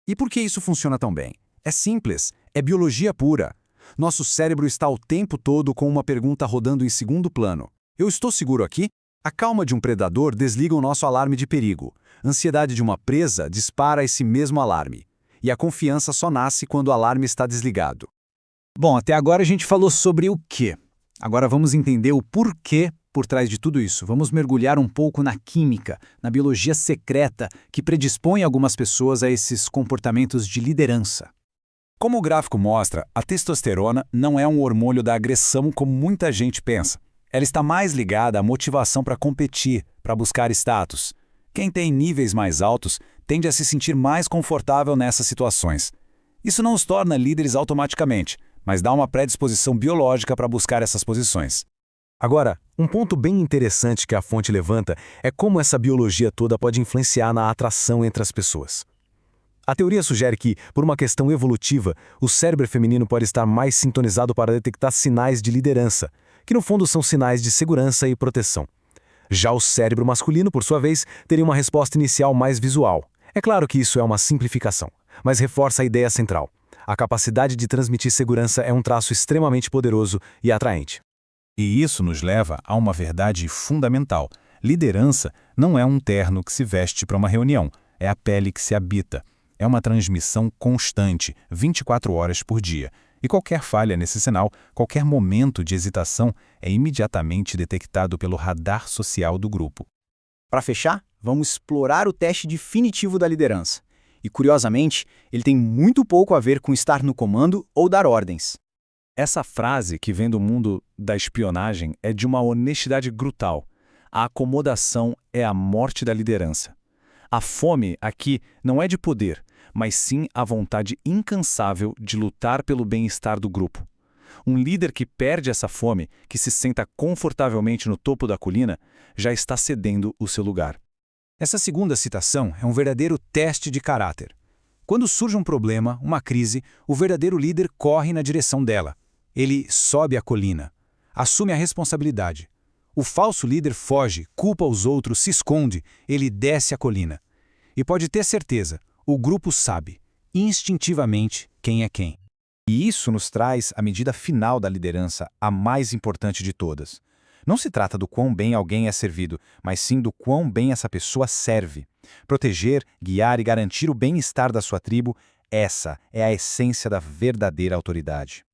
E por que isso funciona tão bem? É simples, é biologia pura. Nosso cérebro está o tempo todo com uma pergunta rodando em segundo plano. Eu estou seguro aqui? A calma de um predador desliga o nosso alarme de perigo. A ansiedade de uma presa dispara esse mesmo alarme. E a confiança só nasce quando o alarme está desligado. Bom, até agora a gente falou sobre o quê. Agora vamos entender o porquê por trás de tudo isso. Vamos mergulhar um pouco na química, na biologia secreta que predispõe algumas pessoas a esses comportamentos de liderança. Como o gráfico mostra, a testosterona não é um hormônio da agressão como muita gente pensa. Ela está mais ligada à motivação para competir, para buscar status. Quem tem níveis mais altos tende a se sentir mais confortável nessas situações. Isso não os torna líderes automaticamente, mas dá uma predisposição biológica para buscar essas posições. Agora, um ponto bem interessante que a fonte levanta é como essa biologia toda pode influenciar na atração entre as pessoas. A teoria sugere que, por uma questão evolutiva, o cérebro feminino pode estar mais sintonizado para detectar sinais de liderança, que no fundo são sinais de segurança e proteção. Já o cérebro masculino, por sua vez, teria uma resposta inicial mais visual. É claro que isso é uma simplificação, mas reforça a ideia central. A capacidade de transmitir segurança é um traço extremamente poderoso e atraente. E isso nos leva a uma verdade fundamental. Liderança não é um terno que se veste para uma reunião, é a pele que se habita. É uma transmissão constante, 24 horas por dia. E qualquer falha nesse sinal, qualquer momento de hesitação, é imediatamente detectado pelo radar social do grupo. Para fechar, vamos explorar o teste definitivo da liderança. E, curiosamente, ele tem muito pouco a ver com estar no comando ou dar ordens. Essa frase, que vem do mundo da espionagem, é de uma honestidade brutal. A acomodação é a morte da liderança. A fome aqui não é de poder, mas sim a vontade incansável de lutar pelo bem-estar do grupo. Um líder que perde essa fome, que se senta confortavelmente no topo da colina, já está cedendo o seu lugar. Essa segunda citação é um verdadeiro teste de caráter. Quando surge um problema, uma crise, o verdadeiro líder corre na direção dela. Ele sobe a colina, assume a responsabilidade. O falso líder foge, culpa os outros, se esconde, ele desce a colina. E pode ter certeza, o grupo sabe, instintivamente, quem é quem. E isso nos traz a medida final da liderança, a mais importante de todas. Não se trata do quão bem alguém é servido, mas sim do quão bem essa pessoa serve. Proteger, guiar e garantir o bem-estar da sua tribo, essa é a essência da verdadeira autoridade.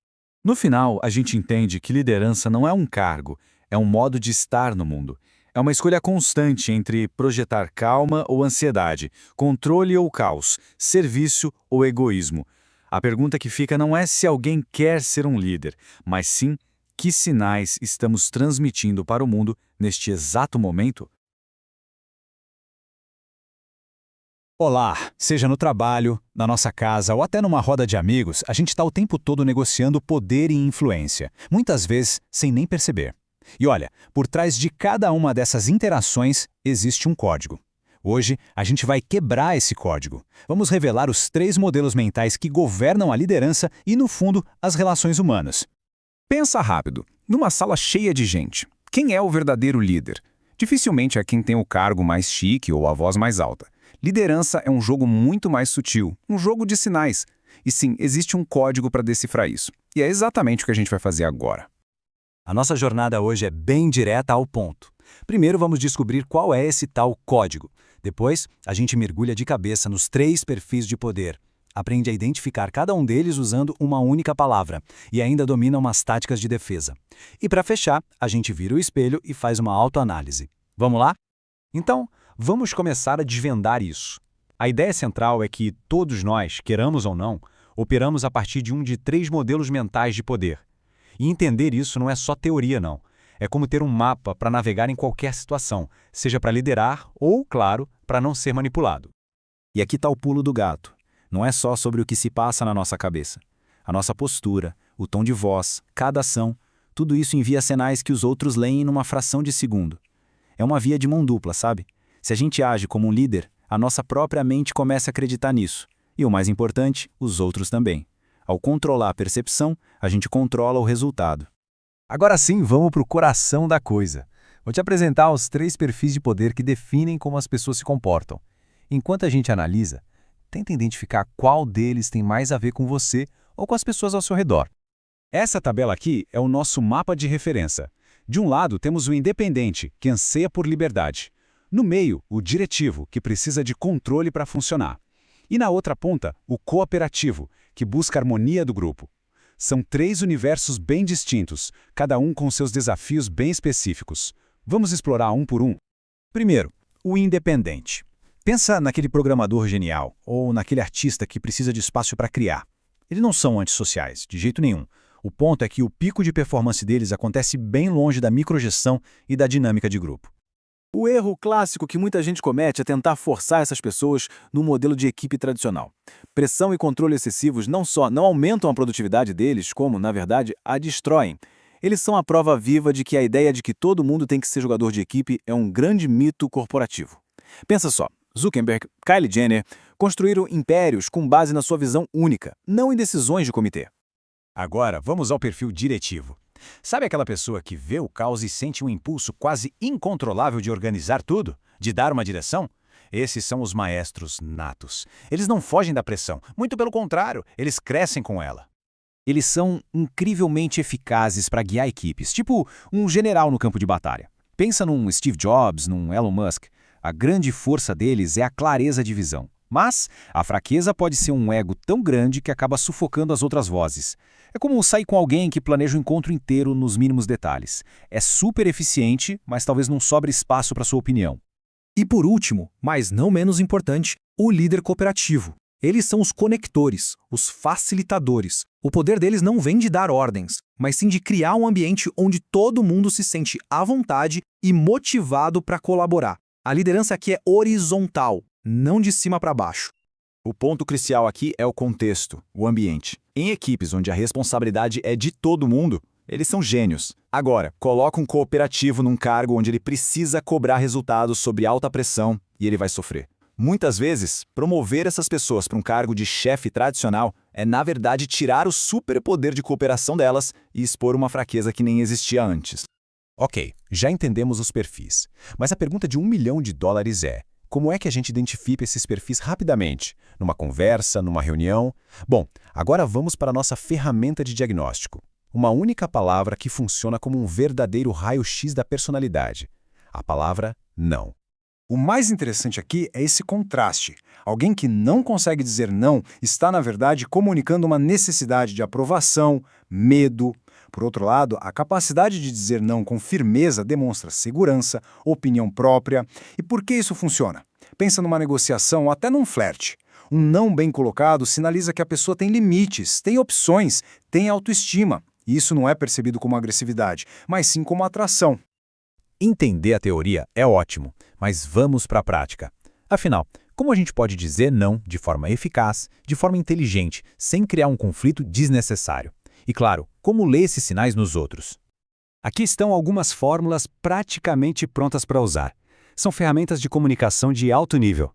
No final, a gente entende que liderança não é um cargo, é um modo de estar no mundo. É uma escolha constante entre projetar calma ou ansiedade, controle ou caos, serviço ou egoísmo. A pergunta que fica não é se alguém quer ser um líder, mas sim que sinais estamos transmitindo para o mundo neste exato momento. Olá, seja no trabalho, na nossa casa ou até numa roda de amigos, a gente está o tempo todo negociando poder e influência, muitas vezes sem nem perceber. E olha, por trás de cada uma dessas interações existe um código. Hoje, a gente vai quebrar esse código. Vamos revelar os 3 modelos mentais que governam a liderança e, no fundo, as relações humanas. Pensa rápido. Numa sala cheia de gente, quem é o verdadeiro líder? Dificilmente é quem tem o cargo mais chique ou a voz mais alta. Liderança é um jogo muito mais sutil, um jogo de sinais. E sim, existe um código para decifrar isso. E é exatamente o que a gente vai fazer agora. A nossa jornada hoje é bem direta ao ponto. Primeiro vamos descobrir qual é esse tal código. Depois, a gente mergulha de cabeça nos 3 perfis de poder. Aprende a identificar cada um deles usando uma única palavra e ainda domina umas táticas de defesa. E para fechar, a gente vira o espelho e faz uma autoanálise. Vamos lá? Então, vamos começar a desvendar isso. A ideia central é que todos nós, queiramos ou não, operamos a partir de um de 3 modelos mentais de poder. E entender isso não é só teoria, não. É como ter um mapa para navegar em qualquer situação, seja para liderar ou, claro, para não ser manipulado. E aqui está o pulo do gato. Não é só sobre o que se passa na nossa cabeça. A nossa postura, o tom de voz, cada ação, tudo isso envia sinais que os outros leem numa fração de segundo. É uma via de mão dupla, sabe? Se a gente age como um líder, a nossa própria mente começa a acreditar nisso. E o mais importante, os outros também. Ao controlar a percepção, a gente controla o resultado. Agora sim, vamos para o coração da coisa. Vou te apresentar os 3 perfis de poder que definem como as pessoas se comportam. Enquanto a gente analisa, tenta identificar qual deles tem mais a ver com você ou com as pessoas ao seu redor. Essa tabela aqui é o nosso mapa de referência. De um lado, temos o independente, que anseia por liberdade. No meio, o diretivo, que precisa de controle para funcionar. E na outra ponta, o cooperativo, que busca a harmonia do grupo. São 3 universos bem distintos, cada um com seus desafios bem específicos. Vamos explorar um por um. Primeiro, o independente. Pensa naquele programador genial, ou naquele artista que precisa de espaço para criar. Eles não são antissociais, de jeito nenhum. O ponto é que o pico de performance deles acontece bem longe da microgestão e da dinâmica de grupo. O erro clássico que muita gente comete é tentar forçar essas pessoas no modelo de equipe tradicional. Pressão e controle excessivos não só não aumentam a produtividade deles, como, na verdade, a destroem. Eles são a prova viva de que a ideia de que todo mundo tem que ser jogador de equipe é um grande mito corporativo. Pensa só, Zuckerberg, Kylie Jenner construíram impérios com base na sua visão única, não em decisões de comitê. Agora, vamos ao perfil diretivo. Sabe aquela pessoa que vê o caos e sente um impulso quase incontrolável de organizar tudo? De dar uma direção? Esses são os maestros natos. Eles não fogem da pressão, muito pelo contrário, eles crescem com ela. Eles são incrivelmente eficazes para guiar equipes, tipo um general no campo de batalha. Pensa num Steve Jobs, num Elon Musk. A grande força deles é a clareza de visão. Mas a fraqueza pode ser um ego tão grande que acaba sufocando as outras vozes. É como sair com alguém que planeja o encontro inteiro nos mínimos detalhes. É super eficiente, mas talvez não sobre espaço para sua opinião. E por último, mas não menos importante, o líder cooperativo. Eles são os conectores, os facilitadores. O poder deles não vem de dar ordens, mas sim de criar um ambiente onde todo mundo se sente à vontade e motivado para colaborar. A liderança aqui é horizontal, não de cima para baixo. O ponto crucial aqui é o contexto, o ambiente. Em equipes onde a responsabilidade é de todo mundo, eles são gênios. Agora, coloca um cooperativo num cargo onde ele precisa cobrar resultados sob alta pressão e ele vai sofrer. Muitas vezes, promover essas pessoas para um cargo de chefe tradicional é, na verdade, tirar o superpoder de cooperação delas e expor uma fraqueza que nem existia antes. Ok, já entendemos os perfis. Mas a pergunta de $1 milhão é: como é que a gente identifica esses perfis rapidamente? Numa conversa, numa reunião? Bom, agora vamos para a nossa ferramenta de diagnóstico. Uma única palavra que funciona como um verdadeiro raio-x da personalidade. A palavra não. O mais interessante aqui é esse contraste. Alguém que não consegue dizer não está, na verdade, comunicando uma necessidade de aprovação, medo. Por outro lado, a capacidade de dizer não com firmeza demonstra segurança, opinião própria. E por que isso funciona? Pensa numa negociação ou até num flerte. Um não bem colocado sinaliza que a pessoa tem limites, tem opções, tem autoestima. E isso não é percebido como agressividade, mas sim como atração. Entender a teoria é ótimo, mas vamos para a prática. Afinal, como a gente pode dizer não de forma eficaz, de forma inteligente, sem criar um conflito desnecessário? E claro, como ler esses sinais nos outros? Aqui estão algumas fórmulas praticamente prontas para usar. São ferramentas de comunicação de alto nível.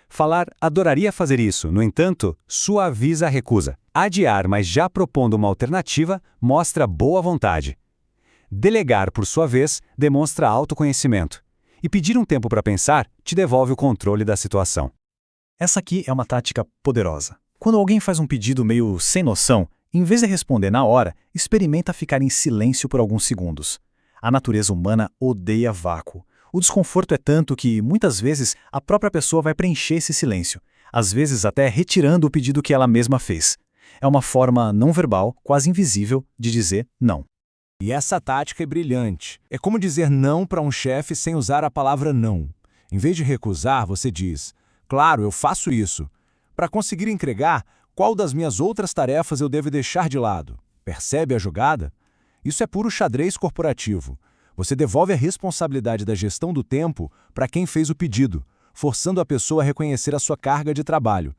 Falar adoraria fazer isso, no entanto, suaviza a recusa. Adiar, mas já propondo uma alternativa, mostra boa vontade. Delegar, por sua vez, demonstra autoconhecimento. E pedir um tempo para pensar te devolve o controle da situação. Essa aqui é uma tática poderosa. Quando alguém faz um pedido meio sem noção, em vez de responder na hora, experimenta ficar em silêncio por alguns segundos. A natureza humana odeia vácuo. O desconforto é tanto que, muitas vezes, a própria pessoa vai preencher esse silêncio, às vezes até retirando o pedido que ela mesma fez. É uma forma não verbal, quase invisível, de dizer não. E essa tática é brilhante. É como dizer não para um chefe sem usar a palavra não. Em vez de recusar, você diz: claro, eu faço isso. Para conseguir entregar, qual das minhas outras tarefas eu devo deixar de lado? Percebe a jogada? Isso é puro xadrez corporativo. Você devolve a responsabilidade da gestão do tempo para quem fez o pedido, forçando a pessoa a reconhecer a sua carga de trabalho.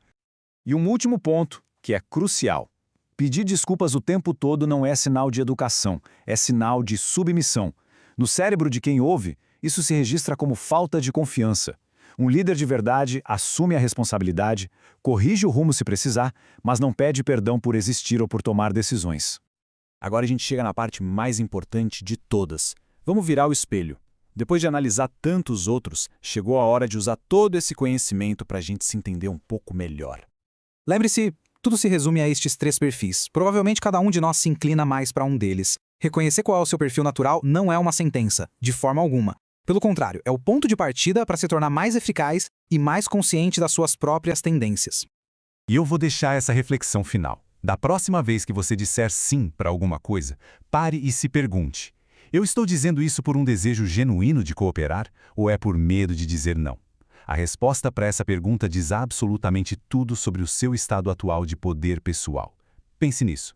E um último ponto, que é crucial. Pedir desculpas o tempo todo não é sinal de educação, é sinal de submissão. No cérebro de quem ouve, isso se registra como falta de confiança. Um líder de verdade assume a responsabilidade, corrige o rumo se precisar, mas não pede perdão por existir ou por tomar decisões. Agora a gente chega na parte mais importante de todas. Vamos virar o espelho. Depois de analisar tantos outros, chegou a hora de usar todo esse conhecimento para a gente se entender um pouco melhor. Lembre-se Tudo se resume a estes 3 perfis. Provavelmente cada um de nós se inclina mais para um deles. Reconhecer qual é o seu perfil natural não é uma sentença, de forma alguma. Pelo contrário, é o ponto de partida para se tornar mais eficaz e mais consciente das suas próprias tendências. E eu vou deixar essa reflexão final. Da próxima vez que você disser sim para alguma coisa, pare e se pergunte: eu estou dizendo isso por um desejo genuíno de cooperar ou é por medo de dizer não? A resposta para essa pergunta diz absolutamente tudo sobre o seu estado atual de poder pessoal. Pense nisso.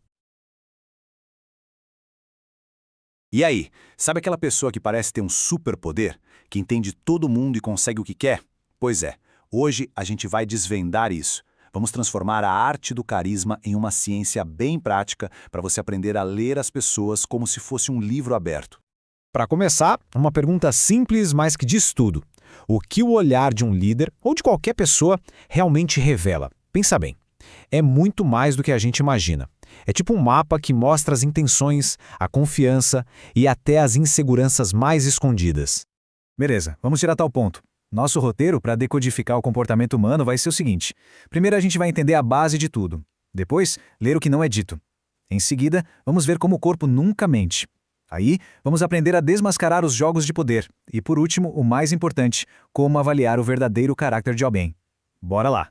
E aí, sabe aquela pessoa que parece ter um superpoder, que entende todo mundo e consegue o que quer? Pois é, hoje a gente vai desvendar isso. Vamos transformar a arte do carisma em uma ciência bem prática para você aprender a ler as pessoas como se fosse um livro aberto. Para começar, uma pergunta simples, mas que diz tudo. O que o olhar de um líder, ou de qualquer pessoa, realmente revela? Pensa bem. É muito mais do que a gente imagina. É tipo um mapa que mostra as intenções, a confiança e até as inseguranças mais escondidas. Beleza, vamos tirar tal ponto. Nosso roteiro para decodificar o comportamento humano vai ser o seguinte. Primeiro a gente vai entender a base de tudo. Depois, ler o que não é dito. Em seguida, vamos ver como o corpo nunca mente. Aí, vamos aprender a desmascarar os jogos de poder. E por último, o mais importante, como avaliar o verdadeiro caráter de alguém. Bora lá!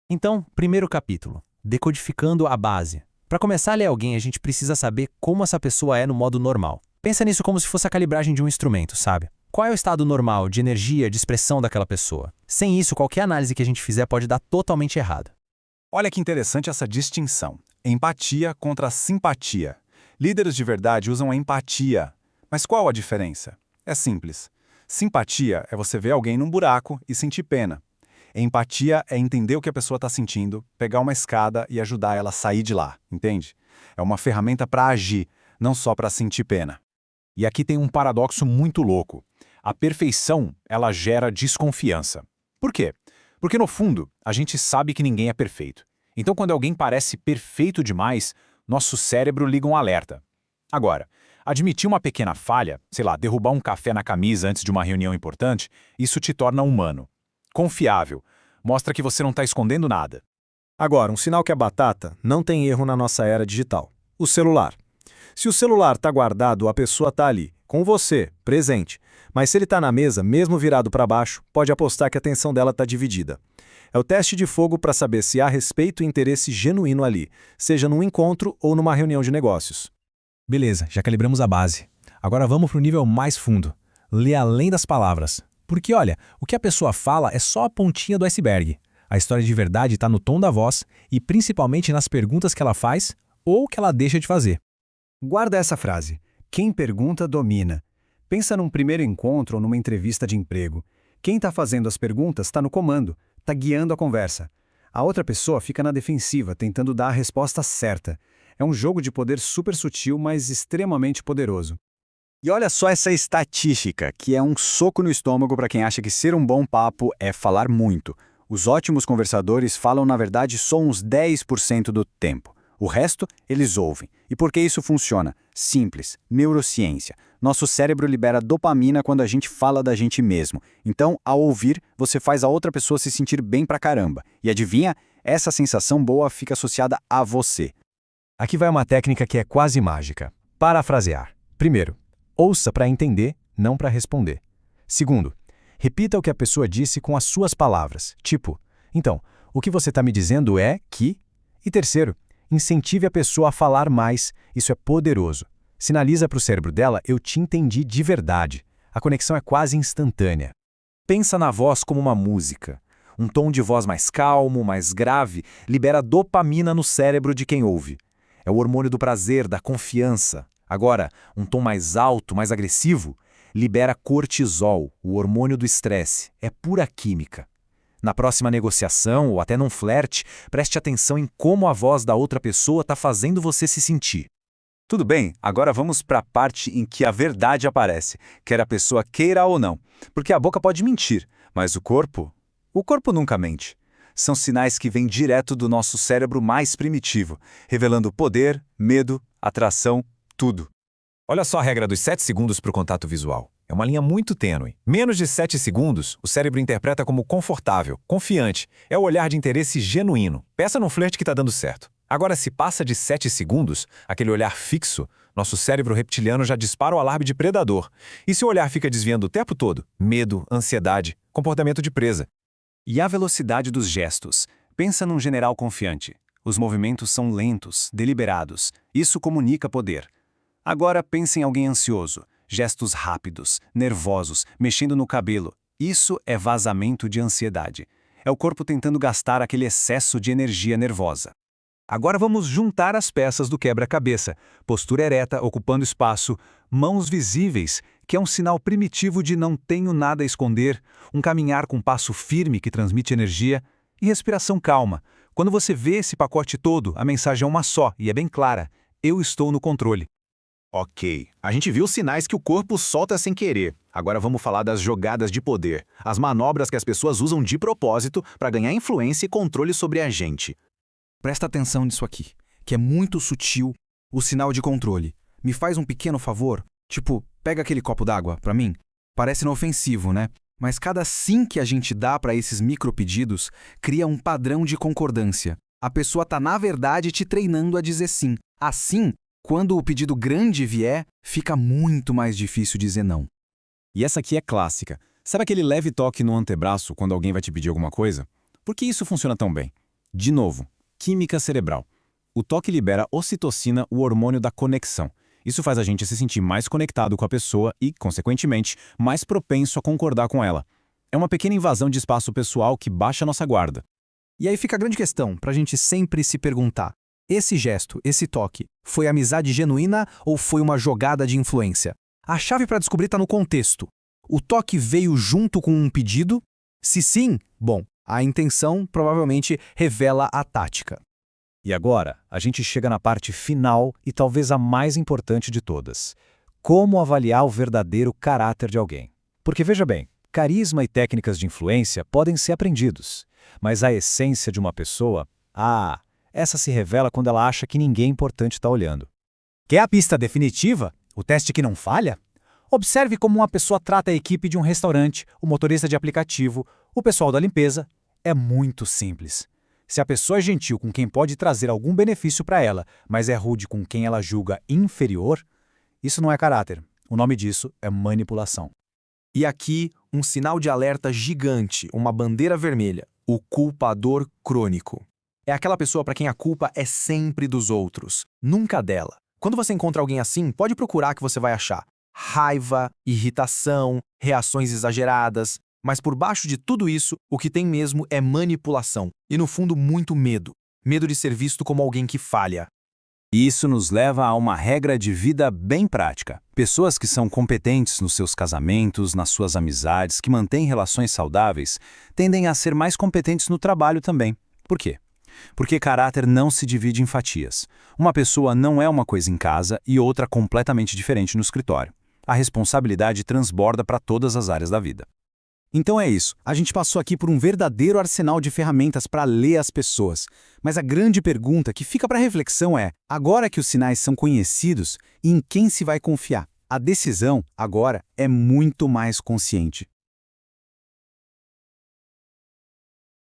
Então, primeiro capítulo, decodificando a base. Para começar a ler alguém, a gente precisa saber como essa pessoa é no modo normal. Pensa nisso como se fosse a calibragem de um instrumento, sabe? Qual é o estado normal de energia, de expressão daquela pessoa? Sem isso, qualquer análise que a gente fizer pode dar totalmente errado. Olha que interessante essa distinção. Empatia contra simpatia. Líderes de verdade usam a empatia. Mas qual a diferença? É simples. Simpatia é você ver alguém num buraco e sentir pena. Empatia é entender o que a pessoa está sentindo, pegar uma escada e ajudar ela a sair de lá, entende? É uma ferramenta para agir, não só para sentir pena. E aqui tem um paradoxo muito louco. A perfeição, ela gera desconfiança. Por quê? Porque no fundo, a gente sabe que ninguém é perfeito. Então quando alguém parece perfeito demais, nosso cérebro liga um alerta. Agora, admitir uma pequena falha, sei lá, derrubar um café na camisa antes de uma reunião importante, isso te torna humano. Confiável. Mostra que você não está escondendo nada. Agora, um sinal que é batata, não tem erro na nossa era digital. O celular. Se o celular está guardado, a pessoa está ali, com você, presente. Mas se ele está na mesa, mesmo virado para baixo, pode apostar que a atenção dela está dividida. É o teste de fogo para saber se há respeito e interesse genuíno ali, seja num encontro ou numa reunião de negócios. Beleza, já calibramos a base. Agora vamos para o nível mais fundo. Ler além das palavras. Porque, olha, o que a pessoa fala é só a pontinha do iceberg. A história de verdade está no tom da voz e principalmente nas perguntas que ela faz ou que ela deixa de fazer. Guarda essa frase. Quem pergunta, domina. Pensa num primeiro encontro ou numa entrevista de emprego. Quem está fazendo as perguntas está no comando, está guiando a conversa. A outra pessoa fica na defensiva, tentando dar a resposta certa. É um jogo de poder super sutil, mas extremamente poderoso. E olha só essa estatística, que é um soco no estômago para quem acha que ser um bom papo é falar muito. Os ótimos conversadores falam, na verdade, só uns 10% do tempo. O resto, eles ouvem. E por que isso funciona? Simples, neurociência. Nosso cérebro libera dopamina quando a gente fala da gente mesmo. Então, ao ouvir, você faz a outra pessoa se sentir bem pra caramba. E adivinha? Essa sensação boa fica associada a você. Aqui vai uma técnica que é quase mágica. Parafrasear. Primeiro, ouça para entender, não para responder. Segundo, repita o que a pessoa disse com as suas palavras. Tipo, então, o que você está me dizendo é que... E terceiro, incentive a pessoa a falar mais. Isso é poderoso. Sinaliza para o cérebro dela, eu te entendi de verdade. A conexão é quase instantânea. Pensa na voz como uma música. Um tom de voz mais calmo, mais grave, libera dopamina no cérebro de quem ouve. É o hormônio do prazer, da confiança. Agora, um tom mais alto, mais agressivo, libera cortisol, o hormônio do estresse. É pura química. Na próxima negociação ou até num flerte, preste atenção em como a voz da outra pessoa está fazendo você se sentir. Tudo bem, agora vamos para a parte em que a verdade aparece, quer a pessoa queira ou não. Porque a boca pode mentir, mas o corpo nunca mente. São sinais que vêm direto do nosso cérebro mais primitivo, revelando poder, medo, atração, tudo. Olha só a regra dos 7 segundos para o contato visual. É uma linha muito tênue. Menos de 7 segundos, o cérebro interpreta como confortável, confiante. É o olhar de interesse genuíno. Peça no flerte que está dando certo. Agora, se passa de 7 segundos, aquele olhar fixo, nosso cérebro reptiliano já dispara o alarme de predador. E se o olhar fica desviando o tempo todo? Medo, ansiedade, comportamento de presa. E a velocidade dos gestos? Pensa num general confiante. Os movimentos são lentos, deliberados. Isso comunica poder. Agora pense em alguém ansioso. Gestos rápidos, nervosos, mexendo no cabelo. Isso é vazamento de ansiedade. É o corpo tentando gastar aquele excesso de energia nervosa. Agora vamos juntar as peças do quebra-cabeça. Postura ereta, ocupando espaço, mãos visíveis, que é um sinal primitivo de não tenho nada a esconder, um caminhar com passo firme que transmite energia, e respiração calma. Quando você vê esse pacote todo, a mensagem é uma só e é bem clara: eu estou no controle. Ok, a gente viu os sinais que o corpo solta sem querer. Agora vamos falar das jogadas de poder, as manobras que as pessoas usam de propósito para ganhar influência e controle sobre a gente. Presta atenção nisso aqui, que é muito sutil, o sinal de controle. Me faz um pequeno favor? Tipo, pega aquele copo d'água pra mim. Parece inofensivo, né? Mas cada sim que a gente dá para esses micropedidos cria um padrão de concordância. A pessoa tá, na verdade, te treinando a dizer sim. Assim, quando o pedido grande vier, fica muito mais difícil dizer não. E essa aqui é clássica. Sabe aquele leve toque no antebraço quando alguém vai te pedir alguma coisa? Por que isso funciona tão bem? De novo, química cerebral. O toque libera ocitocina, o hormônio da conexão. Isso faz a gente se sentir mais conectado com a pessoa e, consequentemente, mais propenso a concordar com ela. É uma pequena invasão de espaço pessoal que baixa a nossa guarda. E aí fica a grande questão, pra gente sempre se perguntar: esse gesto, esse toque, foi amizade genuína ou foi uma jogada de influência? A chave para descobrir está no contexto. O toque veio junto com um pedido? Se sim, bom, a intenção provavelmente revela a tática. E agora, a gente chega na parte final e talvez a mais importante de todas. Como avaliar o verdadeiro caráter de alguém? Porque veja bem, carisma e técnicas de influência podem ser aprendidos, mas a essência de uma pessoa, essa se revela quando ela acha que ninguém importante está olhando. Quer a pista definitiva? O teste que não falha? Observe como uma pessoa trata a equipe de um restaurante, o motorista de aplicativo, o pessoal da limpeza. É muito simples. Se a pessoa é gentil com quem pode trazer algum benefício para ela, mas é rude com quem ela julga inferior, isso não é caráter. O nome disso é manipulação. E aqui, um sinal de alerta gigante, uma bandeira vermelha: o culpador crônico. É aquela pessoa para quem a culpa é sempre dos outros, nunca dela. Quando você encontra alguém assim, pode procurar que você vai achar raiva, irritação, reações exageradas. Mas por baixo de tudo isso, o que tem mesmo é manipulação. E no fundo, muito medo. Medo de ser visto como alguém que falha. Isso nos leva a uma regra de vida bem prática. Pessoas que são competentes nos seus casamentos, nas suas amizades, que mantêm relações saudáveis, tendem a ser mais competentes no trabalho também. Por quê? Porque caráter não se divide em fatias. Uma pessoa não é uma coisa em casa e outra completamente diferente no escritório. A responsabilidade transborda para todas as áreas da vida. Então é isso, a gente passou aqui por um verdadeiro arsenal de ferramentas para ler as pessoas. Mas a grande pergunta que fica para reflexão é: agora que os sinais são conhecidos, em quem se vai confiar? A decisão, agora, é muito mais consciente.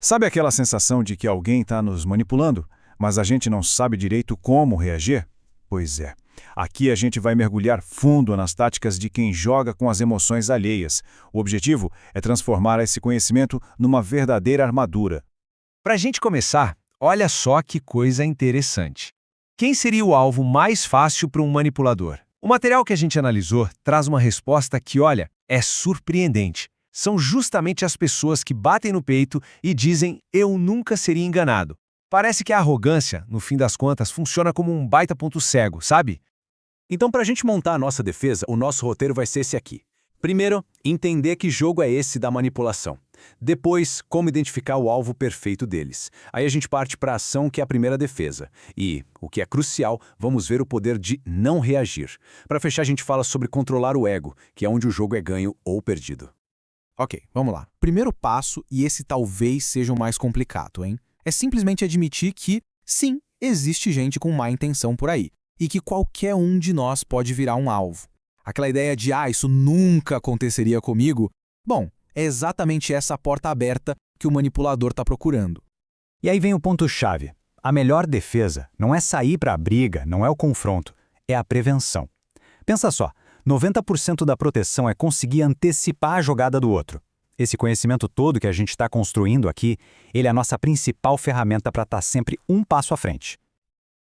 Sabe aquela sensação de que alguém está nos manipulando, mas a gente não sabe direito como reagir? Pois é. Aqui a gente vai mergulhar fundo nas táticas de quem joga com as emoções alheias. O objetivo é transformar esse conhecimento numa verdadeira armadura. Para a gente começar, olha só que coisa interessante. Quem seria o alvo mais fácil para um manipulador? O material que a gente analisou traz uma resposta que, olha, é surpreendente. São justamente as pessoas que batem no peito e dizem: eu nunca seria enganado. Parece que a arrogância, no fim das contas, funciona como um baita ponto cego, sabe? Então, para a gente montar a nossa defesa, o nosso roteiro vai ser esse aqui. Primeiro, entender que jogo é esse da manipulação. Depois, como identificar o alvo perfeito deles. Aí a gente parte para a ação, que é a primeira defesa. E, o que é crucial, vamos ver o poder de não reagir. Para fechar, a gente fala sobre controlar o ego, que é onde o jogo é ganho ou perdido. Ok, vamos lá. Primeiro passo, e esse talvez seja o mais complicado, hein? É simplesmente admitir que, sim, existe gente com má intenção por aí. E que qualquer um de nós pode virar um alvo. Aquela ideia de, isso nunca aconteceria comigo. Bom, é exatamente essa porta aberta que o manipulador está procurando. E aí vem o ponto-chave. A melhor defesa não é sair para a briga, não é o confronto, é a prevenção. Pensa só, 90% da proteção é conseguir antecipar a jogada do outro. Esse conhecimento todo que a gente está construindo aqui, ele é a nossa principal ferramenta para estar sempre um passo à frente.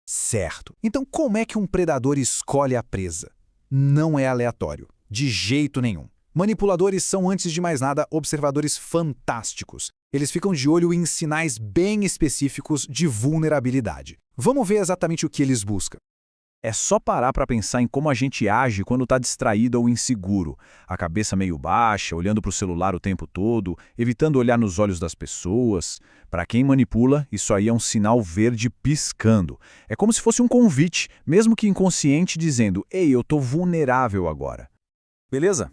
Certo. Então como é que um predador escolhe a presa? Não é aleatório, de jeito nenhum. Manipuladores são, antes de mais nada, observadores fantásticos. Eles ficam de olho em sinais bem específicos de vulnerabilidade. Vamos ver exatamente o que eles buscam. É só parar para pensar em como a gente age quando está distraído ou inseguro. A cabeça meio baixa, olhando para o celular o tempo todo, evitando olhar nos olhos das pessoas. Para quem manipula, isso aí é um sinal verde piscando. É como se fosse um convite, mesmo que inconsciente, dizendo: "Ei, eu estou vulnerável agora." Beleza?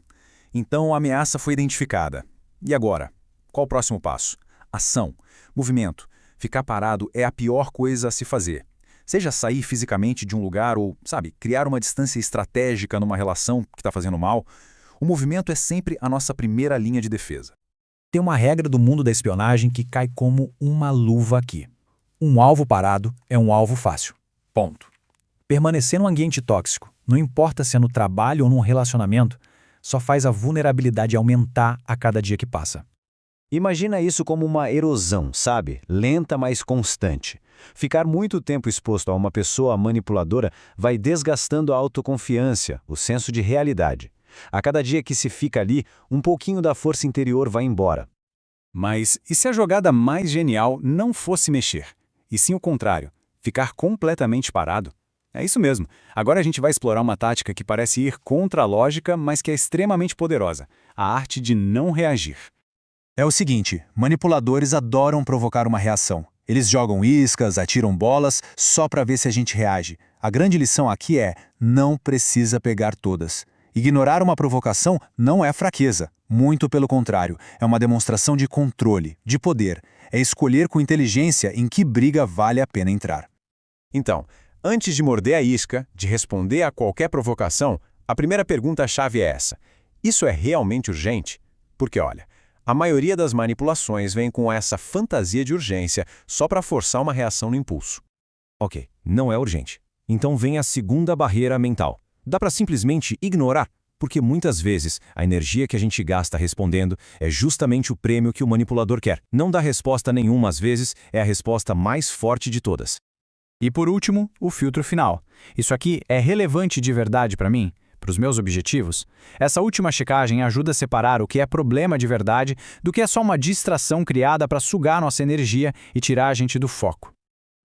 Então a ameaça foi identificada. E agora? Qual o próximo passo? Ação, movimento. Ficar parado é a pior coisa a se fazer. Seja sair fisicamente de um lugar ou, criar uma distância estratégica numa relação que está fazendo mal, o movimento é sempre a nossa primeira linha de defesa. Tem uma regra do mundo da espionagem que cai como uma luva aqui. Um alvo parado é um alvo fácil. Ponto. Permanecer num ambiente tóxico, não importa se é no trabalho ou num relacionamento, só faz a vulnerabilidade aumentar a cada dia que passa. Imagina isso como uma erosão, sabe? Lenta, mas constante. Ficar muito tempo exposto a uma pessoa manipuladora vai desgastando a autoconfiança, o senso de realidade. A cada dia que se fica ali, um pouquinho da força interior vai embora. Mas e se a jogada mais genial não fosse mexer? E sim o contrário, ficar completamente parado? É isso mesmo. Agora a gente vai explorar uma tática que parece ir contra a lógica, mas que é extremamente poderosa: a arte de não reagir. É o seguinte, manipuladores adoram provocar uma reação. Eles jogam iscas, atiram bolas, só para ver se a gente reage. A grande lição aqui é: não precisa pegar todas. Ignorar uma provocação não é fraqueza. Muito pelo contrário, é uma demonstração de controle, de poder. É escolher com inteligência em que briga vale a pena entrar. Então, antes de morder a isca, de responder a qualquer provocação, a primeira pergunta-chave é essa: isso é realmente urgente? Porque, olha, a maioria das manipulações vem com essa fantasia de urgência só para forçar uma reação no impulso. Ok, não é urgente. Então vem a segunda barreira mental. Dá para simplesmente ignorar, porque muitas vezes a energia que a gente gasta respondendo é justamente o prêmio que o manipulador quer. Não dá resposta nenhuma, às vezes é a resposta mais forte de todas. E por último, o filtro final. Isso aqui é relevante de verdade para mim? Para os meus objetivos? Essa última checagem ajuda a separar o que é problema de verdade do que é só uma distração criada para sugar nossa energia e tirar a gente do foco.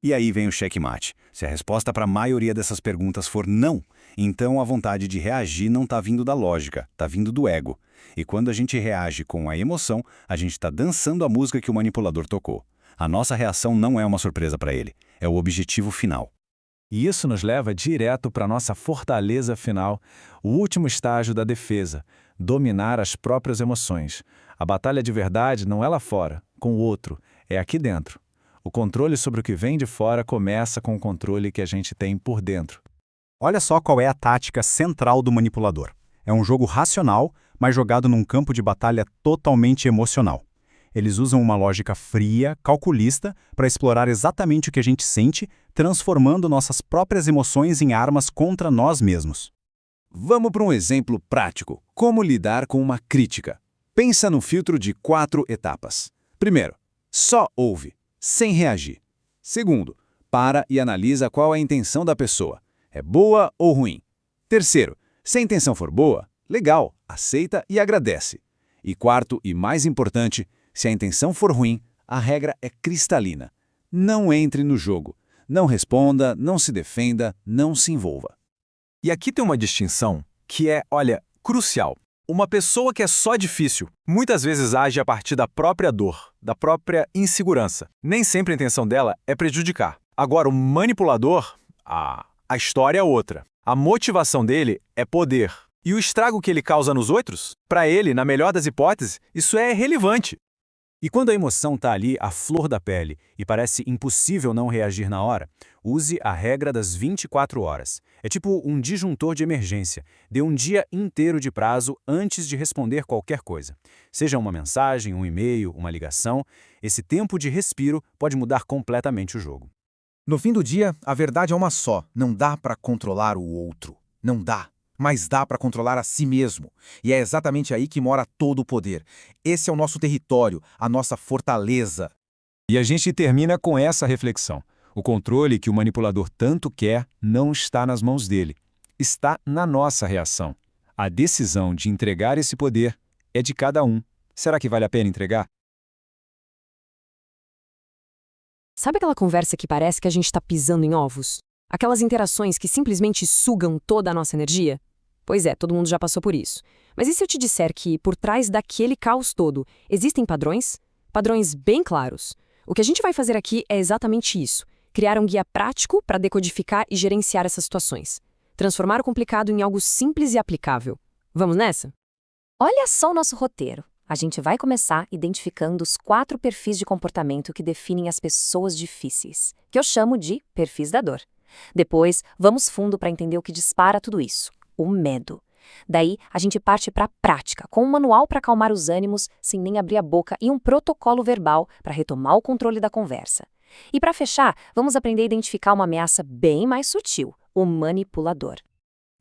E aí vem o checkmate. Se a resposta para a maioria dessas perguntas for não, então a vontade de reagir não está vindo da lógica, está vindo do ego. E quando a gente reage com a emoção, a gente está dançando a música que o manipulador tocou. A nossa reação não é uma surpresa para ele, é o objetivo final. E isso nos leva direto para a nossa fortaleza final, o último estágio da defesa: dominar as próprias emoções. A batalha de verdade não é lá fora, com o outro, é aqui dentro. O controle sobre o que vem de fora começa com o controle que a gente tem por dentro. Olha só qual é a tática central do manipulador. É um jogo racional, mas jogado num campo de batalha totalmente emocional. Eles usam uma lógica fria, calculista, para explorar exatamente o que a gente sente, transformando nossas próprias emoções em armas contra nós mesmos. Vamos para um exemplo prático. Como lidar com uma crítica? Pensa no filtro de 4 etapas. Primeiro, só ouve, sem reagir. Segundo, para e analisa qual é a intenção da pessoa. É boa ou ruim? Terceiro, se a intenção for boa, legal, aceita e agradece. E quarto e mais importante, se a intenção for ruim, a regra é cristalina. Não entre no jogo. Não responda, não se defenda, não se envolva. E aqui tem uma distinção que é, crucial. Uma pessoa que é só difícil, muitas vezes age a partir da própria dor, da própria insegurança. Nem sempre a intenção dela é prejudicar. Agora, o manipulador, a história é outra. A motivação dele é poder. E o estrago que ele causa nos outros, para ele, na melhor das hipóteses, isso é relevante. E quando a emoção está ali à flor da pele e parece impossível não reagir na hora, use a regra das 24 horas. É tipo um disjuntor de emergência. Dê um dia inteiro de prazo antes de responder qualquer coisa. Seja uma mensagem, um e-mail, uma ligação, esse tempo de respiro pode mudar completamente o jogo. No fim do dia, a verdade é uma só. Não dá para controlar o outro. Não dá. Mas dá para controlar a si mesmo. E é exatamente aí que mora todo o poder. Esse é o nosso território, a nossa fortaleza. E a gente termina com essa reflexão. O controle que o manipulador tanto quer não está nas mãos dele. Está na nossa reação. A decisão de entregar esse poder é de cada um. Será que vale a pena entregar? Sabe aquela conversa que parece que a gente está pisando em ovos? Aquelas interações que simplesmente sugam toda a nossa energia? Pois é, todo mundo já passou por isso. Mas e se eu te disser que, por trás daquele caos todo, existem padrões? Padrões bem claros. O que a gente vai fazer aqui é exatamente isso. Criar um guia prático para decodificar e gerenciar essas situações. Transformar o complicado em algo simples e aplicável. Vamos nessa? Olha só o nosso roteiro. A gente vai começar identificando os 4 perfis de comportamento que definem as pessoas difíceis, que eu chamo de perfis da dor. Depois, vamos fundo para entender o que dispara tudo isso. O medo. Daí, a gente parte para a prática, com um manual para acalmar os ânimos, sem nem abrir a boca, e um protocolo verbal para retomar o controle da conversa. E para fechar, vamos aprender a identificar uma ameaça bem mais sutil, o manipulador.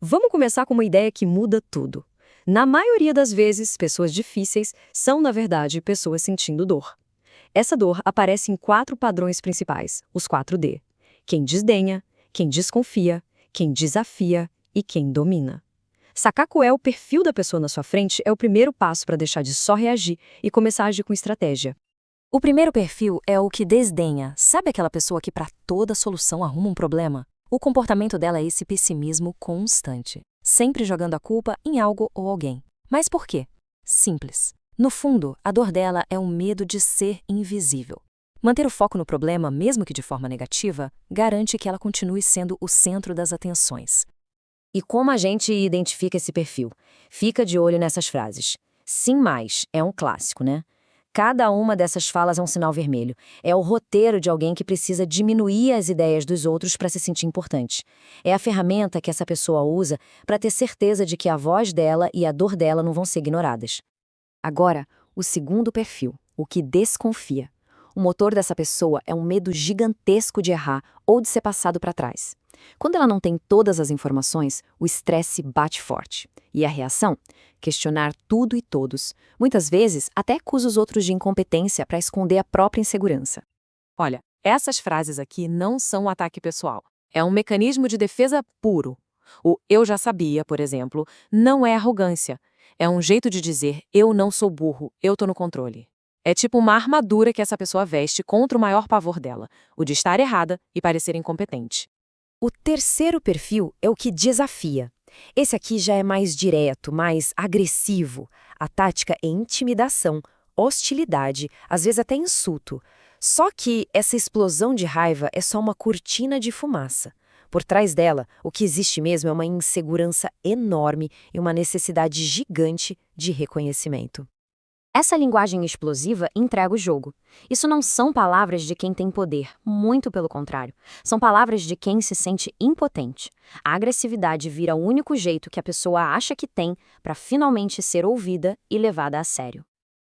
Vamos começar com uma ideia que muda tudo. Na maioria das vezes, pessoas difíceis são, na verdade, pessoas sentindo dor. Essa dor aparece em 4 padrões principais, os 4D. Quem desdenha, quem desconfia, quem desafia e quem domina. Sacar qual é o perfil da pessoa na sua frente é o primeiro passo para deixar de só reagir e começar a agir com estratégia. O primeiro perfil é o que desdenha. Sabe aquela pessoa que para toda solução arruma um problema? O comportamento dela é esse pessimismo constante, sempre jogando a culpa em algo ou alguém. Mas por quê? Simples. No fundo, a dor dela é o medo de ser invisível. Manter o foco no problema, mesmo que de forma negativa, garante que ela continue sendo o centro das atenções. E como a gente identifica esse perfil? Fica de olho nessas frases. Sim, mas é um clássico, né? Cada uma dessas falas é um sinal vermelho. É o roteiro de alguém que precisa diminuir as ideias dos outros para se sentir importante. É a ferramenta que essa pessoa usa para ter certeza de que a voz dela e a dor dela não vão ser ignoradas. Agora, o segundo perfil, o que desconfia. O motor dessa pessoa é um medo gigantesco de errar ou de ser passado para trás. Quando ela não tem todas as informações, o estresse bate forte. E a reação? Questionar tudo e todos. Muitas vezes, até acusa os outros de incompetência para esconder a própria insegurança. Olha, essas frases aqui não são um ataque pessoal. É um mecanismo de defesa puro. O "eu já sabia", por exemplo, não é arrogância. É um jeito de dizer "eu não sou burro, eu tô no controle". É tipo uma armadura que essa pessoa veste contra o maior pavor dela, o de estar errada e parecer incompetente. O terceiro perfil é o que desafia. Esse aqui já é mais direto, mais agressivo. A tática é intimidação, hostilidade, às vezes até insulto. Só que essa explosão de raiva é só uma cortina de fumaça. Por trás dela, o que existe mesmo é uma insegurança enorme e uma necessidade gigante de reconhecimento. Essa linguagem explosiva entrega o jogo. Isso não são palavras de quem tem poder, muito pelo contrário. São palavras de quem se sente impotente. A agressividade vira o único jeito que a pessoa acha que tem para finalmente ser ouvida e levada a sério.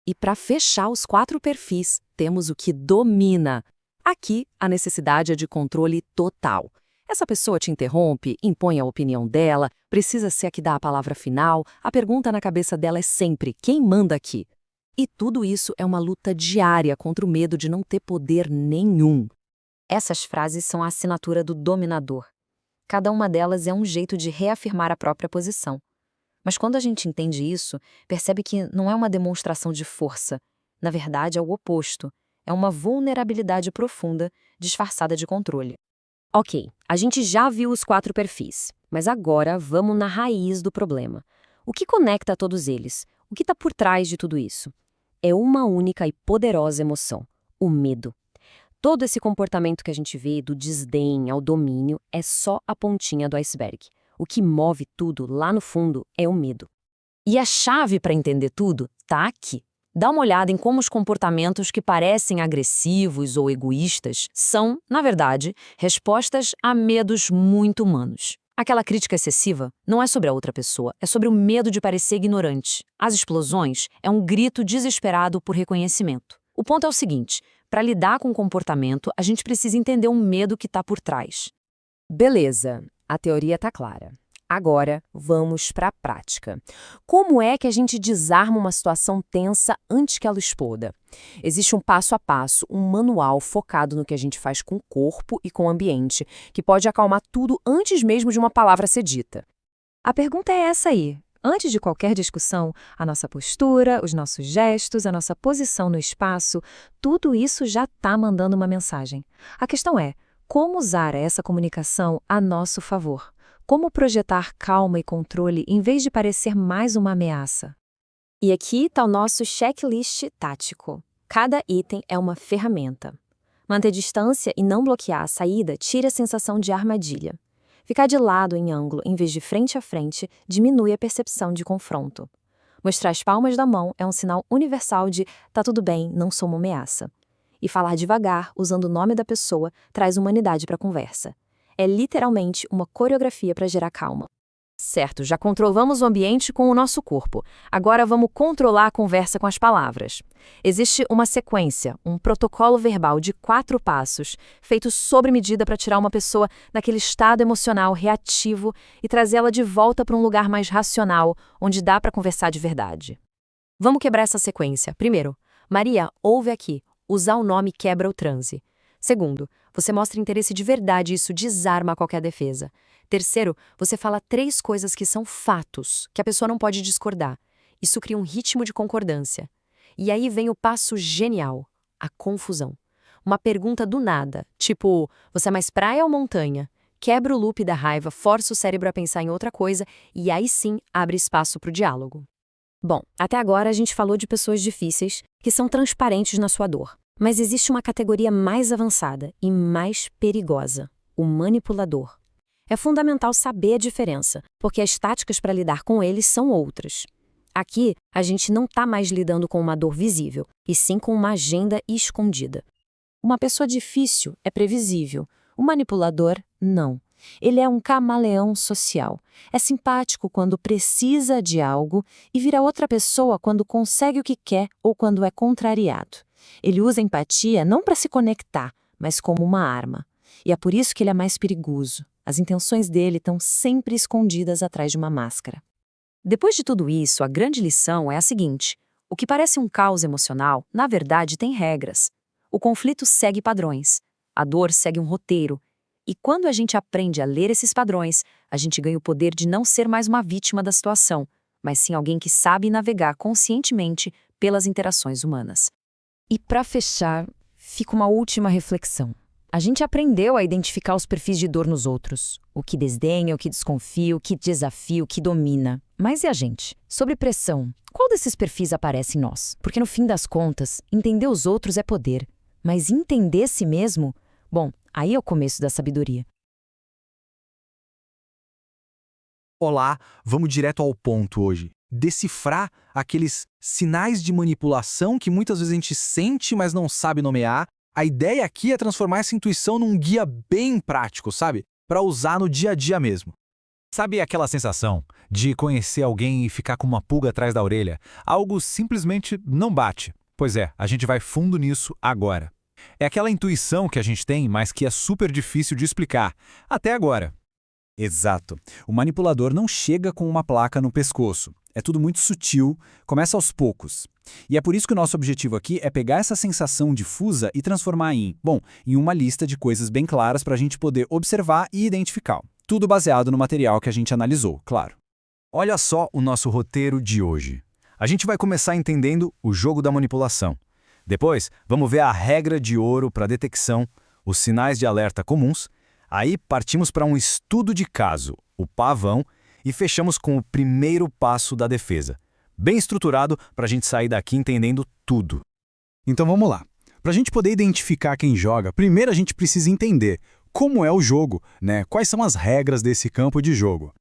E para fechar os 4 perfis, temos o que domina. Aqui, a necessidade é de controle total. Essa pessoa te interrompe, impõe a opinião dela, precisa ser a que dá a palavra final, a pergunta na cabeça dela é sempre: quem manda aqui? E tudo isso é uma luta diária contra o medo de não ter poder nenhum. Essas frases são a assinatura do dominador. Cada uma delas é um jeito de reafirmar a própria posição. Mas quando a gente entende isso, percebe que não é uma demonstração de força. Na verdade, é o oposto. É uma vulnerabilidade profunda, disfarçada de controle. Ok, a gente já viu os 4 perfis, mas agora vamos na raiz do problema. O que conecta todos eles? O que está por trás de tudo isso? É uma única e poderosa emoção, o medo. Todo esse comportamento que a gente vê, do desdém ao domínio, é só a pontinha do iceberg. O que move tudo lá no fundo é o medo. E a chave para entender tudo está aqui. Dá uma olhada em como os comportamentos que parecem agressivos ou egoístas são, na verdade, respostas a medos muito humanos. Aquela crítica excessiva não é sobre a outra pessoa, é sobre o medo de parecer ignorante. As explosões é um grito desesperado por reconhecimento. O ponto é o seguinte: para lidar com o comportamento, a gente precisa entender o medo que está por trás. Beleza, a teoria está clara. Agora, vamos para a prática. Como é que a gente desarma uma situação tensa antes que ela exploda? Existe um passo a passo, um manual focado no que a gente faz com o corpo e com o ambiente, que pode acalmar tudo antes mesmo de uma palavra ser dita. A pergunta é essa aí. Antes de qualquer discussão, a nossa postura, os nossos gestos, a nossa posição no espaço, tudo isso já está mandando uma mensagem. A questão é, como usar essa comunicação a nosso favor? Como projetar calma e controle em vez de parecer mais uma ameaça? E aqui está o nosso checklist tático. Cada item é uma ferramenta. Manter distância e não bloquear a saída tira a sensação de armadilha. Ficar de lado em ângulo em vez de frente a frente diminui a percepção de confronto. Mostrar as palmas da mão é um sinal universal de "tá tudo bem, não sou uma ameaça". E falar devagar, usando o nome da pessoa, traz humanidade para a conversa. É literalmente uma coreografia para gerar calma. Certo, já controlamos o ambiente com o nosso corpo. Agora vamos controlar a conversa com as palavras. Existe uma sequência, um protocolo verbal de 4 passos, feito sob medida para tirar uma pessoa daquele estado emocional reativo e trazê-la de volta para um lugar mais racional, onde dá para conversar de verdade. Vamos quebrar essa sequência. Primeiro, Maria, ouve aqui. Usar o nome quebra o transe. Segundo, você mostra interesse de verdade e isso desarma qualquer defesa. Terceiro, você fala 3 coisas que são fatos, que a pessoa não pode discordar. Isso cria um ritmo de concordância. E aí vem o passo genial, a confusão. Uma pergunta do nada, tipo, você é mais praia ou montanha? Quebra o loop da raiva, força o cérebro a pensar em outra coisa e aí sim abre espaço para o diálogo. Bom, até agora a gente falou de pessoas difíceis que são transparentes na sua dor. Mas existe uma categoria mais avançada e mais perigosa, o manipulador. É fundamental saber a diferença, porque as táticas para lidar com eles são outras. Aqui, a gente não está mais lidando com uma dor visível, e sim com uma agenda escondida. Uma pessoa difícil é previsível, o manipulador, não. Ele é um camaleão social. É simpático quando precisa de algo e vira outra pessoa quando consegue o que quer ou quando é contrariado. Ele usa a empatia não para se conectar, mas como uma arma. E é por isso que ele é mais perigoso. As intenções dele estão sempre escondidas atrás de uma máscara. Depois de tudo isso, a grande lição é a seguinte: o que parece um caos emocional, na verdade, tem regras. O conflito segue padrões. A dor segue um roteiro. E quando a gente aprende a ler esses padrões, a gente ganha o poder de não ser mais uma vítima da situação, mas sim alguém que sabe navegar conscientemente pelas interações humanas. E para fechar, fica uma última reflexão. A gente aprendeu a identificar os perfis de dor nos outros. O que desdenha, o que desconfia, o que desafia, o que domina. Mas e a gente? Sobre pressão, qual desses perfis aparece em nós? Porque no fim das contas, entender os outros é poder. Mas entender si mesmo? Bom, aí é o começo da sabedoria. Olá, vamos direto ao ponto hoje. Decifrar aqueles sinais de manipulação que muitas vezes a gente sente, mas não sabe nomear. A ideia aqui é transformar essa intuição num guia bem prático, sabe? Para usar no dia a dia mesmo. Sabe aquela sensação de conhecer alguém e ficar com uma pulga atrás da orelha? Algo simplesmente não bate. Pois é, a gente vai fundo nisso agora. É aquela intuição que a gente tem, mas que é super difícil de explicar. Até agora. Exato. O manipulador não chega com uma placa no pescoço. É tudo muito sutil, começa aos poucos. E é por isso que o nosso objetivo aqui é pegar essa sensação difusa e transformar em uma lista de coisas bem claras para a gente poder observar e identificar. Tudo baseado no material que a gente analisou, claro. Olha só o nosso roteiro de hoje. A gente vai começar entendendo o jogo da manipulação. Depois, vamos ver a regra de ouro para detecção, os sinais de alerta comuns. Aí partimos para um estudo de caso, o pavão, e fechamos com o primeiro passo da defesa. Bem estruturado para a gente sair daqui entendendo tudo. Então vamos lá. Para a gente poder identificar quem joga, primeiro a gente precisa entender como é o jogo, né? Quais são as regras desse campo de jogo.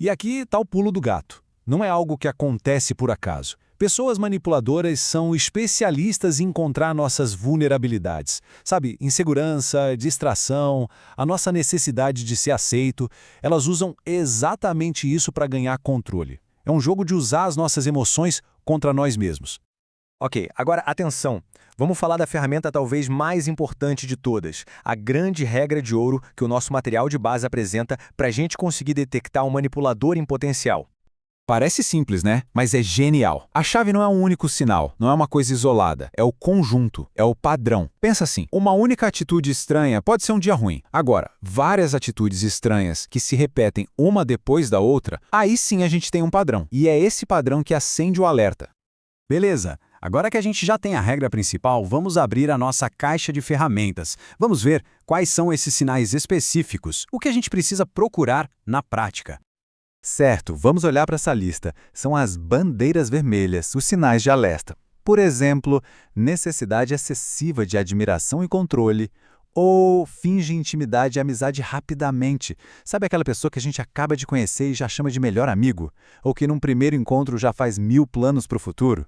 E aqui está o pulo do gato. Não é algo que acontece por acaso. Pessoas manipuladoras são especialistas em encontrar nossas vulnerabilidades. Sabe, insegurança, distração, a nossa necessidade de ser aceito. Elas usam exatamente isso para ganhar controle. É um jogo de usar as nossas emoções contra nós mesmos. Ok, agora atenção. Vamos falar da ferramenta talvez mais importante de todas, a grande regra de ouro que o nosso material de base apresenta para a gente conseguir detectar um manipulador em potencial. Parece simples, né? Mas é genial. A chave não é um único sinal, não é uma coisa isolada, é o conjunto, é o padrão. Pensa assim, uma única atitude estranha pode ser um dia ruim. Agora, várias atitudes estranhas que se repetem uma depois da outra, aí sim a gente tem um padrão. E é esse padrão que acende o alerta. Beleza, agora que a gente já tem a regra principal, vamos abrir a nossa caixa de ferramentas. Vamos ver quais são esses sinais específicos, o que a gente precisa procurar na prática. Certo, vamos olhar para essa lista. São as bandeiras vermelhas, os sinais de alerta. Por exemplo, necessidade excessiva de admiração e controle, ou finge intimidade e amizade rapidamente. Sabe aquela pessoa que a gente acaba de conhecer e já chama de melhor amigo? Ou que num primeiro encontro já faz 1000 planos para o futuro?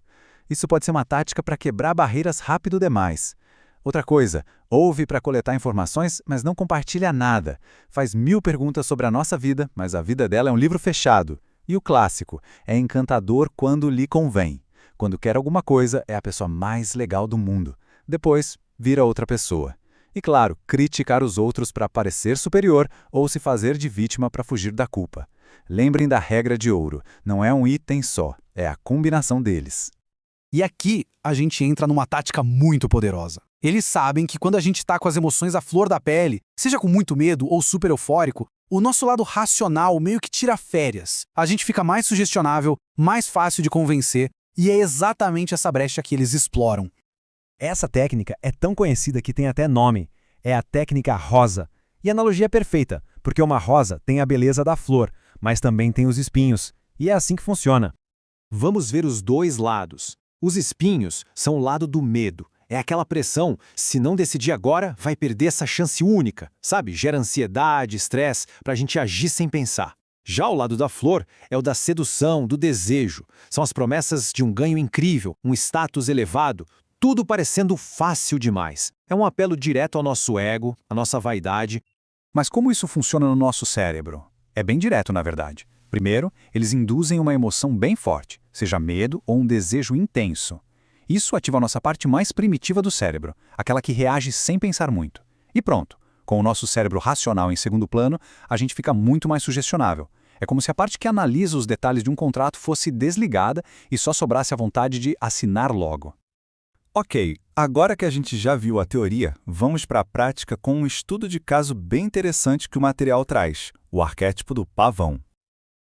Isso pode ser uma tática para quebrar barreiras rápido demais. Outra coisa, ouve para coletar informações, mas não compartilha nada. Faz 1000 perguntas sobre a nossa vida, mas a vida dela é um livro fechado. E o clássico, é encantador quando lhe convém. Quando quer alguma coisa, é a pessoa mais legal do mundo. Depois, vira outra pessoa. E claro, criticar os outros para parecer superior ou se fazer de vítima para fugir da culpa. Lembrem da regra de ouro, não é um item só, é a combinação deles. E aqui a gente entra numa tática muito poderosa. Eles sabem que quando a gente está com as emoções à flor da pele, seja com muito medo ou super eufórico, o nosso lado racional meio que tira férias. A gente fica mais sugestionável, mais fácil de convencer, e é exatamente essa brecha que eles exploram. Essa técnica é tão conhecida que tem até nome. É a técnica rosa. E a analogia é perfeita, porque uma rosa tem a beleza da flor, mas também tem os espinhos. E é assim que funciona. Vamos ver os dois lados. Os espinhos são o lado do medo. É aquela pressão, se não decidir agora, vai perder essa chance única, sabe? Gera ansiedade, estresse, para a gente agir sem pensar. Já o lado da flor é o da sedução, do desejo. São as promessas de um ganho incrível, um status elevado, tudo parecendo fácil demais. É um apelo direto ao nosso ego, à nossa vaidade. Mas como isso funciona no nosso cérebro? É bem direto, na verdade. Primeiro, eles induzem uma emoção bem forte, seja medo ou um desejo intenso. Isso ativa a nossa parte mais primitiva do cérebro, aquela que reage sem pensar muito. E pronto, com o nosso cérebro racional em segundo plano, a gente fica muito mais sugestionável. É como se a parte que analisa os detalhes de um contrato fosse desligada e só sobrasse a vontade de assinar logo. Ok, agora que a gente já viu a teoria, vamos para a prática com um estudo de caso bem interessante que o material traz, o arquétipo do pavão.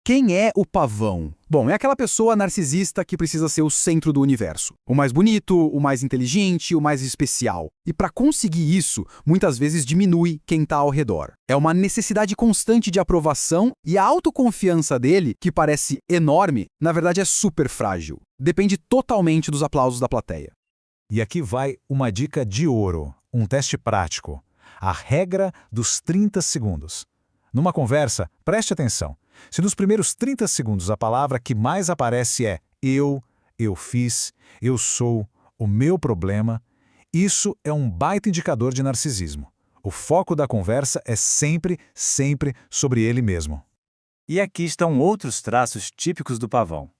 Quem é o pavão? Bom, é aquela pessoa narcisista que precisa ser o centro do universo. O mais bonito, o mais inteligente, o mais especial. E para conseguir isso, muitas vezes diminui quem está ao redor. É uma necessidade constante de aprovação e a autoconfiança dele, que parece enorme, na verdade é super frágil. Depende totalmente dos aplausos da plateia. E aqui vai uma dica de ouro, um teste prático. A regra dos 30 segundos. Numa conversa, preste atenção. Se nos primeiros 30 segundos a palavra que mais aparece é eu fiz, eu sou, o meu problema, isso é um baita indicador de narcisismo. O foco da conversa é sempre sobre ele mesmo. E aqui estão outros traços típicos do pavão.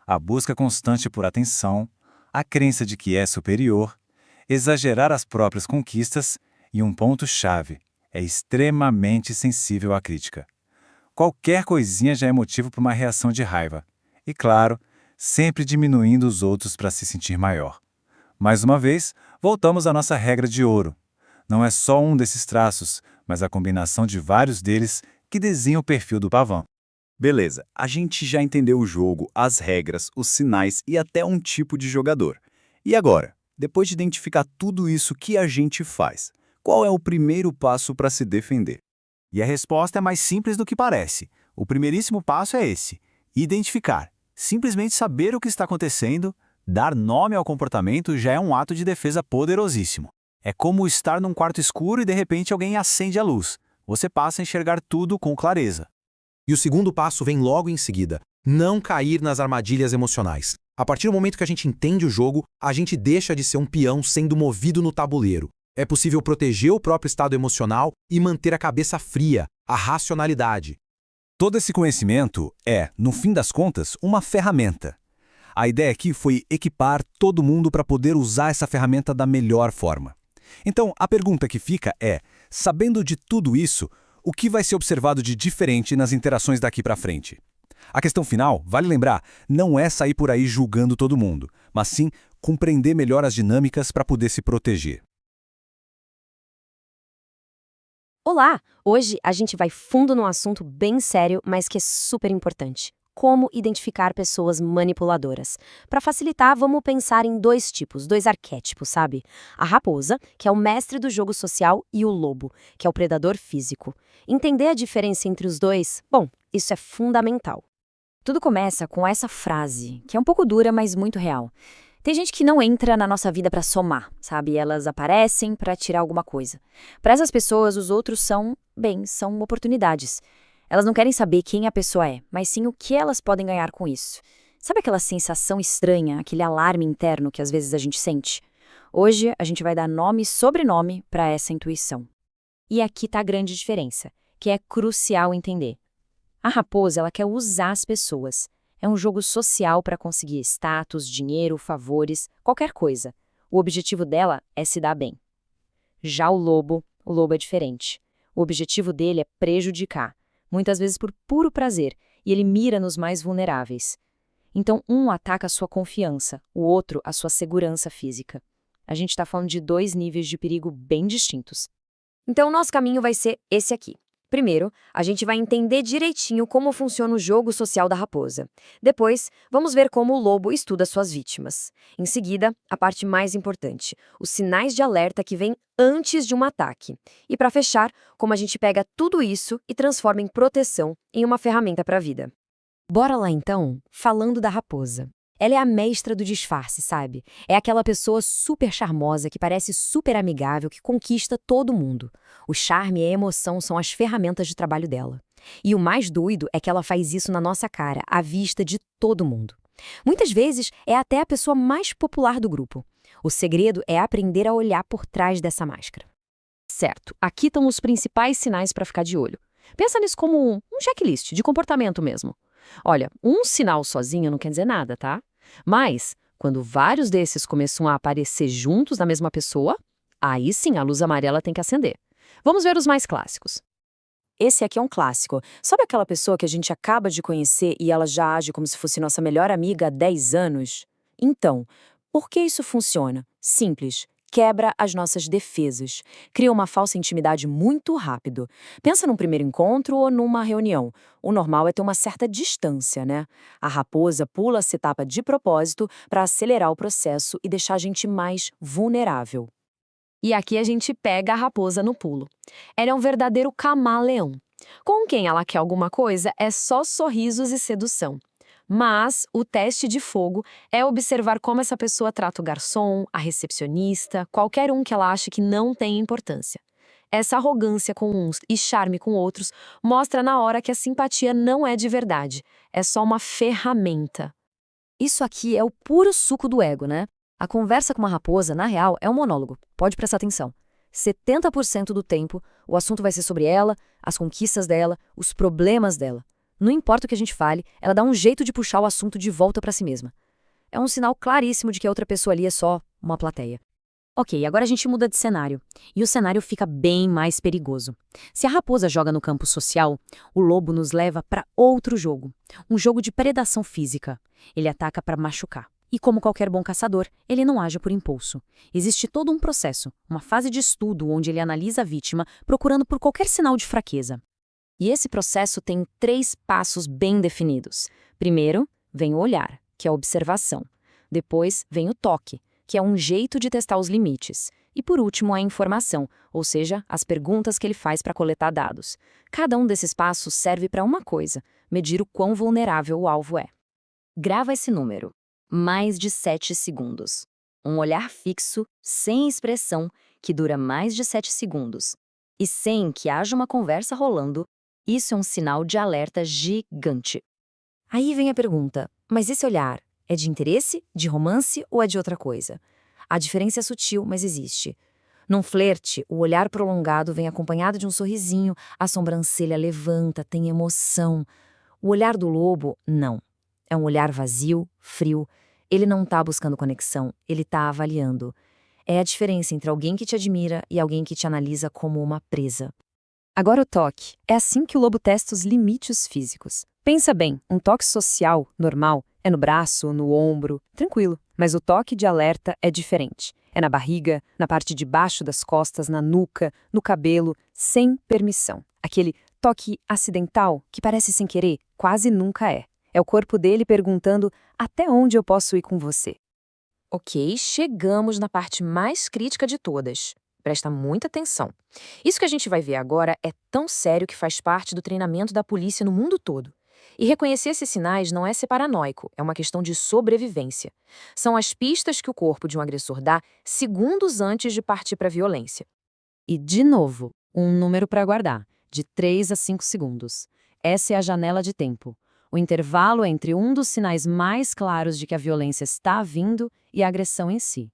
A busca constante por atenção, a crença de que é superior, exagerar as próprias conquistas e um ponto-chave, é extremamente sensível à crítica. Qualquer coisinha já é motivo para uma reação de raiva. E claro, sempre diminuindo os outros para se sentir maior. Mais uma vez, voltamos à nossa regra de ouro. Não é só um desses traços, mas a combinação de vários deles que desenha o perfil do pavão. Beleza, a gente já entendeu o jogo, as regras, os sinais e até um tipo de jogador. E agora, depois de identificar tudo isso que a gente faz, qual é o primeiro passo para se defender? E a resposta é mais simples do que parece. O primeiríssimo passo é esse: identificar. Simplesmente saber o que está acontecendo, dar nome ao comportamento já é um ato de defesa poderosíssimo. É como estar num quarto escuro e de repente alguém acende a luz. Você passa a enxergar tudo com clareza. E o segundo passo vem logo em seguida. Não cair nas armadilhas emocionais. A partir do momento que a gente entende o jogo, a gente deixa de ser um peão sendo movido no tabuleiro. É possível proteger o próprio estado emocional e manter a cabeça fria, a racionalidade. Todo esse conhecimento é, no fim das contas, uma ferramenta. A ideia aqui foi equipar todo mundo para poder usar essa ferramenta da melhor forma. Então, a pergunta que fica é, sabendo de tudo isso, o que vai ser observado de diferente nas interações daqui para frente? A questão final, vale lembrar, não é sair por aí julgando todo mundo, mas sim compreender melhor as dinâmicas para poder se proteger. Olá! Hoje a gente vai fundo num assunto bem sério, mas que é super importante. Como identificar pessoas manipuladoras. Para facilitar, vamos pensar em dois tipos, dois arquétipos, sabe? A raposa, que é o mestre do jogo social, e o lobo, que é o predador físico. Entender a diferença entre os dois, bom, isso é fundamental. Tudo começa com essa frase, que é um pouco dura, mas muito real. Tem gente que não entra na nossa vida para somar, sabe? Elas aparecem para tirar alguma coisa. Para essas pessoas, os outros são oportunidades. Elas não querem saber quem a pessoa é, mas sim o que elas podem ganhar com isso. Sabe aquela sensação estranha, aquele alarme interno que às vezes a gente sente? Hoje, a gente vai dar nome e sobrenome para essa intuição. E aqui está a grande diferença, que é crucial entender. A raposa, ela quer usar as pessoas. É um jogo social para conseguir status, dinheiro, favores, qualquer coisa. O objetivo dela é se dar bem. Já o lobo é diferente. O objetivo dele é prejudicar, muitas vezes por puro prazer, e ele mira nos mais vulneráveis. Então, um ataca a sua confiança, o outro a sua segurança física. A gente está falando de dois níveis de perigo bem distintos. Então, o nosso caminho vai ser esse aqui. Primeiro, a gente vai entender direitinho como funciona o jogo social da raposa. Depois, vamos ver como o lobo estuda suas vítimas. Em seguida, a parte mais importante, os sinais de alerta que vêm antes de um ataque. E para fechar, como a gente pega tudo isso e transforma em proteção em uma ferramenta para a vida. Bora lá então, falando da raposa. Ela é a mestra do disfarce, sabe? É aquela pessoa super charmosa que parece super amigável, que conquista todo mundo. O charme e a emoção são as ferramentas de trabalho dela. E o mais doido é que ela faz isso na nossa cara, à vista de todo mundo. Muitas vezes é até a pessoa mais popular do grupo. O segredo é aprender a olhar por trás dessa máscara. Certo, aqui estão os principais sinais para ficar de olho. Pensa nisso como um checklist de comportamento mesmo. Olha, um sinal sozinho não quer dizer nada, tá? Mas, quando vários desses começam a aparecer juntos na mesma pessoa, aí sim a luz amarela tem que acender. Vamos ver os mais clássicos. Esse aqui é um clássico. Sabe aquela pessoa que a gente acaba de conhecer e ela já age como se fosse nossa melhor amiga há 10 anos? Então, por que isso funciona? Simples. Quebra as nossas defesas. Cria uma falsa intimidade muito rápido. Pensa num primeiro encontro ou numa reunião. O normal é ter uma certa distância, né? A raposa pula essa etapa de propósito para acelerar o processo e deixar a gente mais vulnerável. E aqui a gente pega a raposa no pulo. Ela é um verdadeiro camaleão. Com quem ela quer alguma coisa é só sorrisos e sedução. Mas o teste de fogo é observar como essa pessoa trata o garçom, a recepcionista, qualquer um que ela ache que não tem importância. Essa arrogância com uns e charme com outros mostra na hora que a simpatia não é de verdade, é só uma ferramenta. Isso aqui é o puro suco do ego, né? A conversa com uma raposa, na real, é um monólogo. Pode prestar atenção. 70% do tempo, o assunto vai ser sobre ela, as conquistas dela, os problemas dela. Não importa o que a gente fale, ela dá um jeito de puxar o assunto de volta para si mesma. É um sinal claríssimo de que a outra pessoa ali é só uma plateia. Ok, agora a gente muda de cenário. E o cenário fica bem mais perigoso. Se a raposa joga no campo social, o lobo nos leva para outro jogo. Um jogo de predação física. Ele ataca para machucar. E como qualquer bom caçador, ele não age por impulso. Existe todo um processo, uma fase de estudo onde ele analisa a vítima, procurando por qualquer sinal de fraqueza. E esse processo tem 3 passos bem definidos. Primeiro, vem o olhar, que é a observação. Depois, vem o toque, que é um jeito de testar os limites. E por último, a informação, ou seja, as perguntas que ele faz para coletar dados. Cada um desses passos serve para uma coisa: medir o quão vulnerável o alvo é. Grava esse número. Mais de 7 segundos. Um olhar fixo, sem expressão, que dura mais de 7 segundos. E sem que haja uma conversa rolando, isso é um sinal de alerta gigante. Aí vem a pergunta, mas esse olhar é de interesse, de romance ou é de outra coisa? A diferença é sutil, mas existe. Num flerte, o olhar prolongado vem acompanhado de um sorrisinho, a sobrancelha levanta, tem emoção. O olhar do lobo, não. É um olhar vazio, frio. Ele não está buscando conexão, ele está avaliando. É a diferença entre alguém que te admira e alguém que te analisa como uma presa. Agora o toque. É assim que o lobo testa os limites físicos. Pensa bem, um toque social, normal, é no braço, no ombro, tranquilo. Mas o toque de alerta é diferente. É na barriga, na parte de baixo das costas, na nuca, no cabelo, sem permissão. Aquele toque acidental, que parece sem querer, quase nunca é. É o corpo dele perguntando até onde eu posso ir com você. Ok, chegamos na parte mais crítica de todas. Presta muita atenção. Isso que a gente vai ver agora é tão sério que faz parte do treinamento da polícia no mundo todo. E reconhecer esses sinais não é ser paranoico, é uma questão de sobrevivência. São as pistas que o corpo de um agressor dá segundos antes de partir para a violência. E, de novo, um número para guardar, de 3 a 5 segundos. Essa é a janela de tempo. O intervalo entre um dos sinais mais claros de que a violência está vindo e a agressão em si.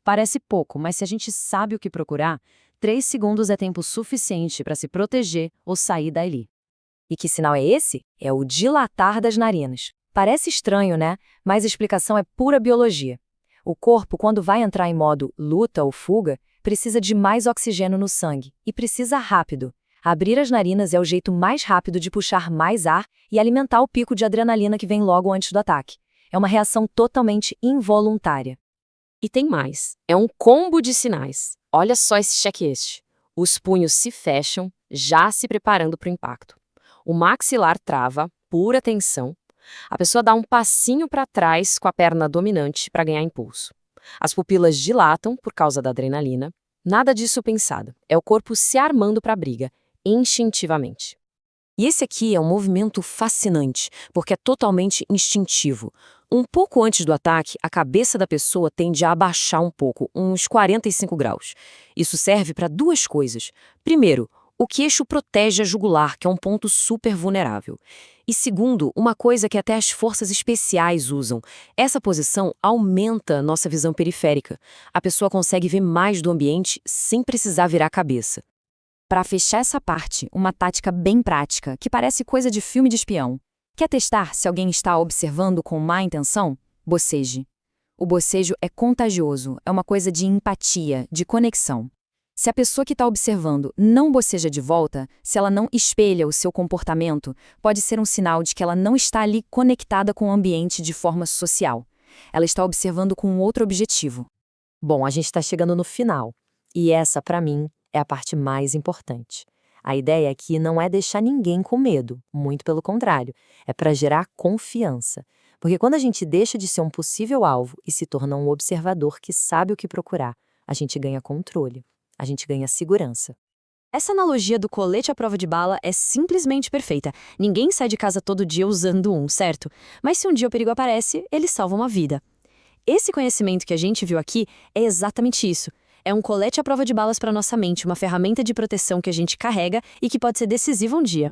Parece pouco, mas se a gente sabe o que procurar, 3 segundos é tempo suficiente para se proteger ou sair dali. E que sinal é esse? É o dilatar das narinas. Parece estranho, né? Mas a explicação é pura biologia. O corpo, quando vai entrar em modo luta ou fuga, precisa de mais oxigênio no sangue, e precisa rápido. Abrir as narinas é o jeito mais rápido de puxar mais ar e alimentar o pico de adrenalina que vem logo antes do ataque. É uma reação totalmente involuntária. E tem mais. É um combo de sinais. Olha só esse checklist. Os punhos se fecham, já se preparando para o impacto. O maxilar trava, pura tensão. A pessoa dá um passinho para trás com a perna dominante para ganhar impulso. As pupilas dilatam por causa da adrenalina. Nada disso pensado. É o corpo se armando para a briga, instintivamente. E esse aqui é um movimento fascinante, porque é totalmente instintivo. Um pouco antes do ataque, a cabeça da pessoa tende a abaixar um pouco, uns 45 graus. Isso serve para duas coisas. Primeiro, o queixo protege a jugular, que é um ponto super vulnerável. E segundo, uma coisa que até as forças especiais usam. Essa posição aumenta nossa visão periférica. A pessoa consegue ver mais do ambiente sem precisar virar a cabeça. Para fechar essa parte, uma tática bem prática, que parece coisa de filme de espião. Quer testar se alguém está observando com má intenção? Boceje. O bocejo é contagioso, é uma coisa de empatia, de conexão. Se a pessoa que está observando não boceja de volta, se ela não espelha o seu comportamento, pode ser um sinal de que ela não está ali conectada com o ambiente de forma social. Ela está observando com outro objetivo. Bom, a gente está chegando no final. E essa, para mim, é a parte mais importante. A ideia aqui não é deixar ninguém com medo, muito pelo contrário, é para gerar confiança. Porque quando a gente deixa de ser um possível alvo e se torna um observador que sabe o que procurar, a gente ganha controle, a gente ganha segurança. Essa analogia do colete à prova de bala é simplesmente perfeita. Ninguém sai de casa todo dia usando um, certo? Mas se um dia o perigo aparece, ele salva uma vida. Esse conhecimento que a gente viu aqui é exatamente isso. É um colete à prova de balas para nossa mente, uma ferramenta de proteção que a gente carrega e que pode ser decisiva um dia.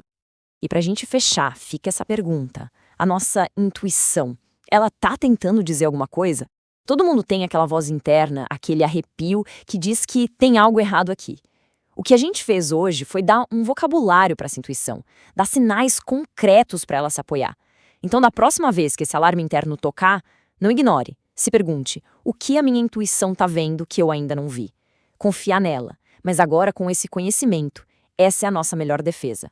E para a gente fechar, fica essa pergunta. A nossa intuição, ela tá tentando dizer alguma coisa? Todo mundo tem aquela voz interna, aquele arrepio que diz que tem algo errado aqui. O que a gente fez hoje foi dar um vocabulário para essa intuição, dar sinais concretos para ela se apoiar. Então, da próxima vez que esse alarme interno tocar, não ignore. Se pergunte, o que a minha intuição está vendo que eu ainda não vi? Confiar nela, mas agora com esse conhecimento. Essa é a nossa melhor defesa.